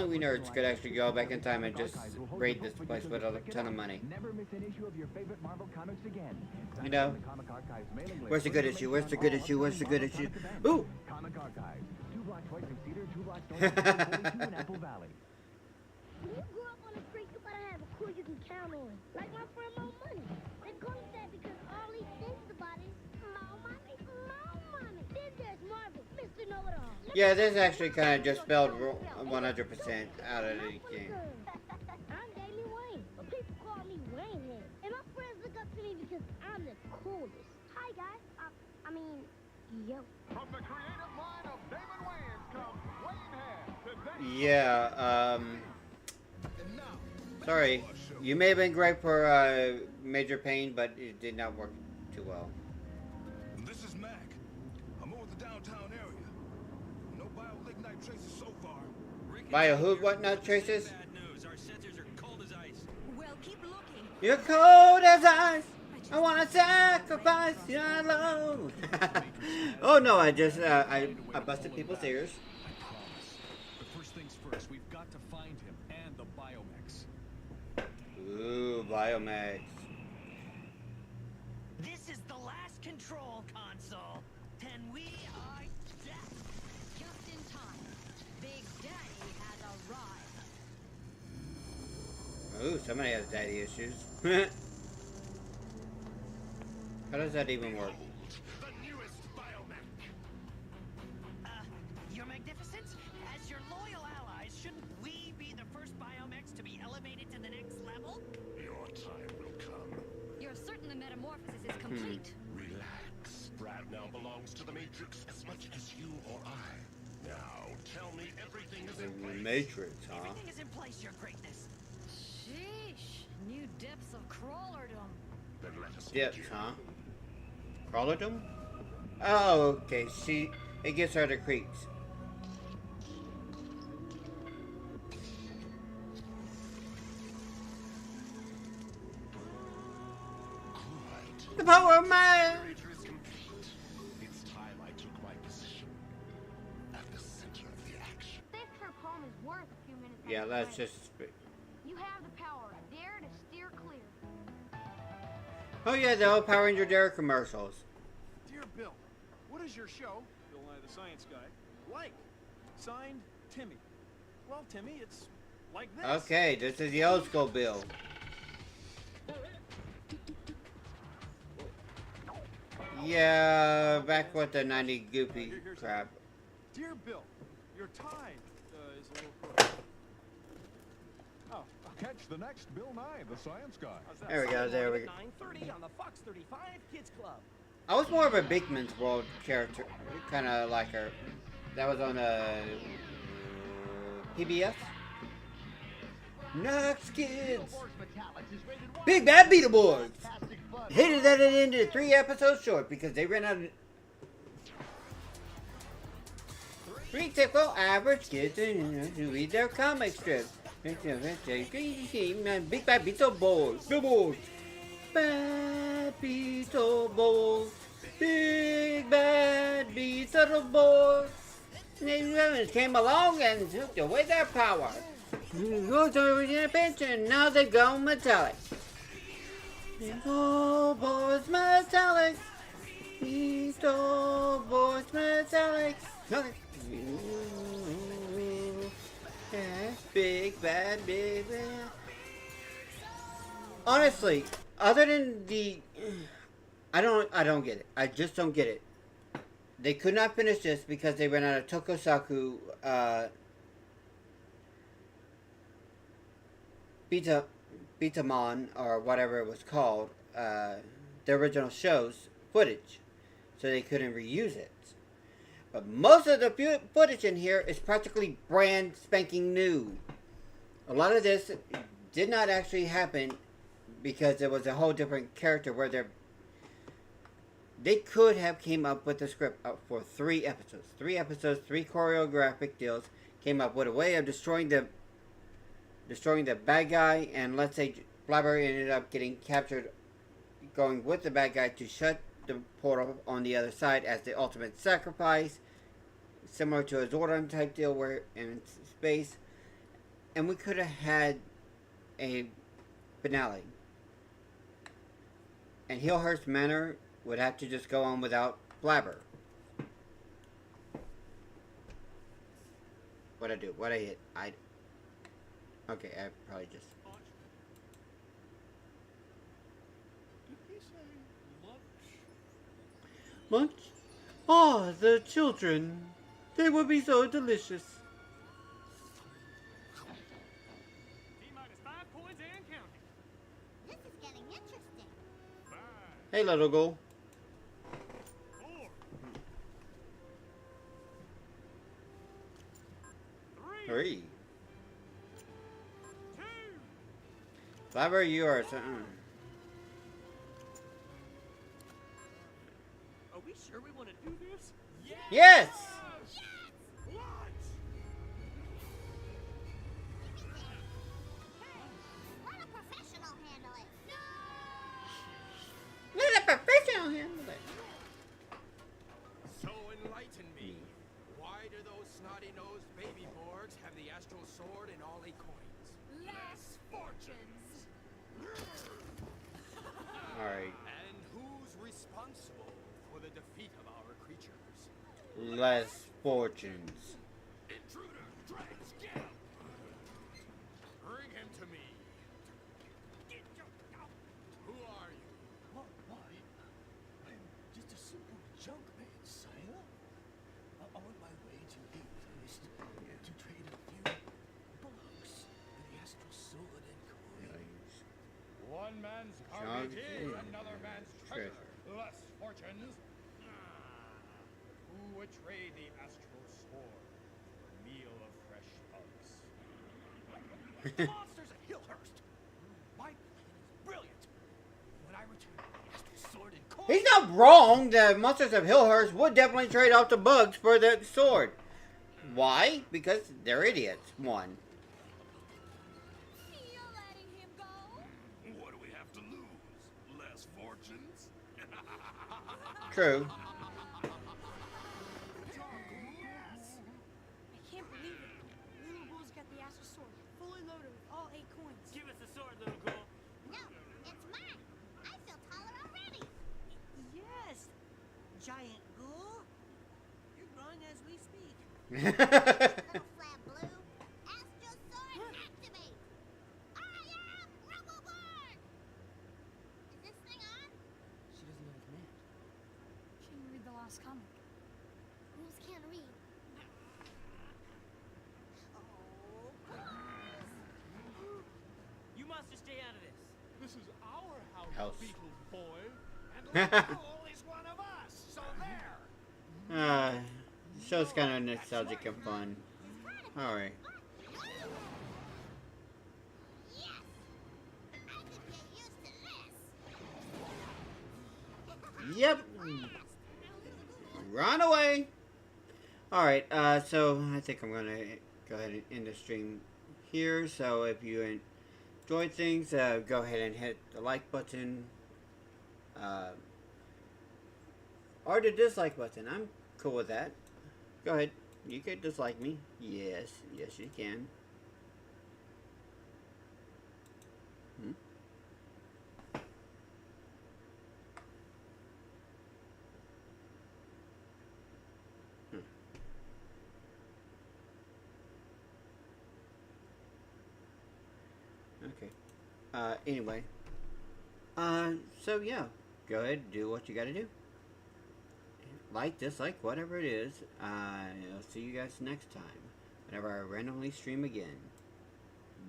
we nerds could actually go back in time and just raid this place with a ton of money. Never miss an issue of your favorite Marvel comics again. You know, where's the good issue? Where's the good issue? Where's the good issue? Ooh! Comic Archives. 2 blocks west of Cedar, 2 blocks north of 42 in Apple Valley. When you grow up on the street, you better have a crew you can count on. Like my friend Mo Money. They call him that because all he thinks about is Mo Money, Mo Money. Then there's Marvin, Mr. Know-It-All. Yeah, this actually kind of just spelled 100% out of the game. I'm Damien Wayne, but people call me Wayne Head. And my friends look up to me because I'm the coolest. Hi, guys. Yo. From the creative mind of Damon Wayans comes Wayne Head. Yeah, sorry. You may have been great for Major Payne, but it did not work too well. This is Mac. I'm over the downtown area. No biolignite traces so far. Bio who whatnot traces? Bad news. Our sensors are cold as ice. Well, keep looking. You're cold as ice. I wanna sacrifice your love. Oh no, I just I busted people's ears. I promise. But first things first, we've got to find him and the Biomex. Ooh, Biomex. This is the last control console. And we are death. Just in time. Big Daddy has arrived. Ooh, somebody has daddy issues. How does that even work? The newest Biomech. Your Magnificence, as your loyal allies, shouldn't we be the first Biomex to be elevated to the next level? Your time will come. You're certain the metamorphosis is complete. Relax. Brad now belongs to the Matrix as much as you or I. Now, tell me everything is in place. Matrix, huh? Everything is in place, Your Greatness. Sheesh. New depths of crawlerdom. Then let us Yes, begin. huh? Crawlerdom? Oh, okay. See, it gives her the creeps. Good. The power of man! Operator is complete. It's time I took my position at the center of the action. This trip home is worth a few minutes. Yeah, let's just. You have the power. Dare to steer clear. Oh yeah, the old Power Ranger Dare commercials. Dear Bill, what is your show, Bill Nye the Science Guy, like? Signed, Timmy. Well, Timmy, it's like this. Okay, this is the old school Bill. Yeah, back with the 90 goopy crap. Dear Bill, your time is a little crooked. Oh, Catch the next Bill Nye, the Science Guy. There we go, there we go. 9:30 on the Fox 35 Kids Club. I was more of a Beakman's World character, kind of like her. That was on PBS. Knox Kids. Big Bad Beetleborgs. Hated that it ended 3 episodes short because they ran out of. 3 typical average kids who read their comic strips. Big bad Beetle Balls. Billboards. Bad Beetle Balls. Big bad Beetle Balls. They came along and took away their power. Goes over in a pinch and now they've gone metallic. Beetle Boys metallic. Beetle Boys metallic. Big bad. Honestly, other than the, I don't get it. I just don't get it. They could not finish this because they ran out of Tokusatsu Betamon or whatever it was called, the original show's footage, so they couldn't reuse it. But most of the footage in here is practically brand spanking new. A lot of this did not actually happen because there was a whole different character where they could have came up with the script for 3 episodes. 3 episodes, 3 choreographic deals, came up with a way of destroying the bad guy, and let's say Blabber ended up getting captured, going with the bad guy to shut the portal on the other side as the ultimate sacrifice, similar to a Zordon type deal where in space, and we could have had a finale. And Hillhurst Manor would have to just go on without Blabber. What'd I do? What'd I hit? Okay, I probably just... Lunch? Oh, the children. They would be so delicious. T-minus 5 points and counting. This is getting interesting. Hey, little girl. 4. 3. Blabber, you are... Are we sure we want to do this? Yes! Let a professional handle it. Let a professional handle it. So enlighten me. Why do those snotty-nosed baby Borgs have the astral sword and all 8 coins? Less fortunes. Alright. And who's responsible for the defeat of our creatures? Less fortunes. Intruder, drag, scam! Bring him to me. Who are you? Why? I'm just a simple junkman, sailor. On my way to England to trade a few bucks for the astral sword and coins. One man's garbage in, another man's treasure. Less fortunes. Who would trade the astral sword for a meal of fresh bugs? The monsters at Hillhurst. My plan is brilliant. When I return the astral sword and coins... He's not wrong. The monsters of Hillhurst would definitely trade off the bugs for the sword. Why? Because they're idiots. 1. What do we have to lose? Less fortunes? True. I can't believe it. Little Bull's got the astral sword, fully loaded with all 8 coins. Give us the sword, little girl. No, it's mine. I feel taller already. Yes, giant ghoul. You're growing as we speak. Little flat blue. Astral sword activate. I am Roboborg. Is this thing on? She doesn't know the command. She didn't read the last comic. Rules can't read. You monsters stay out of this. This is our House. Beetle boy. And Little Bull is one of us, so there. Show's kind of nostalgic and fun. Alright. Yes. I could get used to this. Yep. Run away. Alright, so I think I'm going to go ahead and end the stream here. So if you enjoyed things, go ahead and hit the like button. Or the dislike button. I'm cool with that. Go ahead. You can dislike me. Yes. Yes, you can. Okay. Anyway. So yeah. Go ahead and do what you gotta do. Like, dislike, whatever it is. I'll see you guys next time. Whenever I randomly stream again.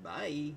Bye.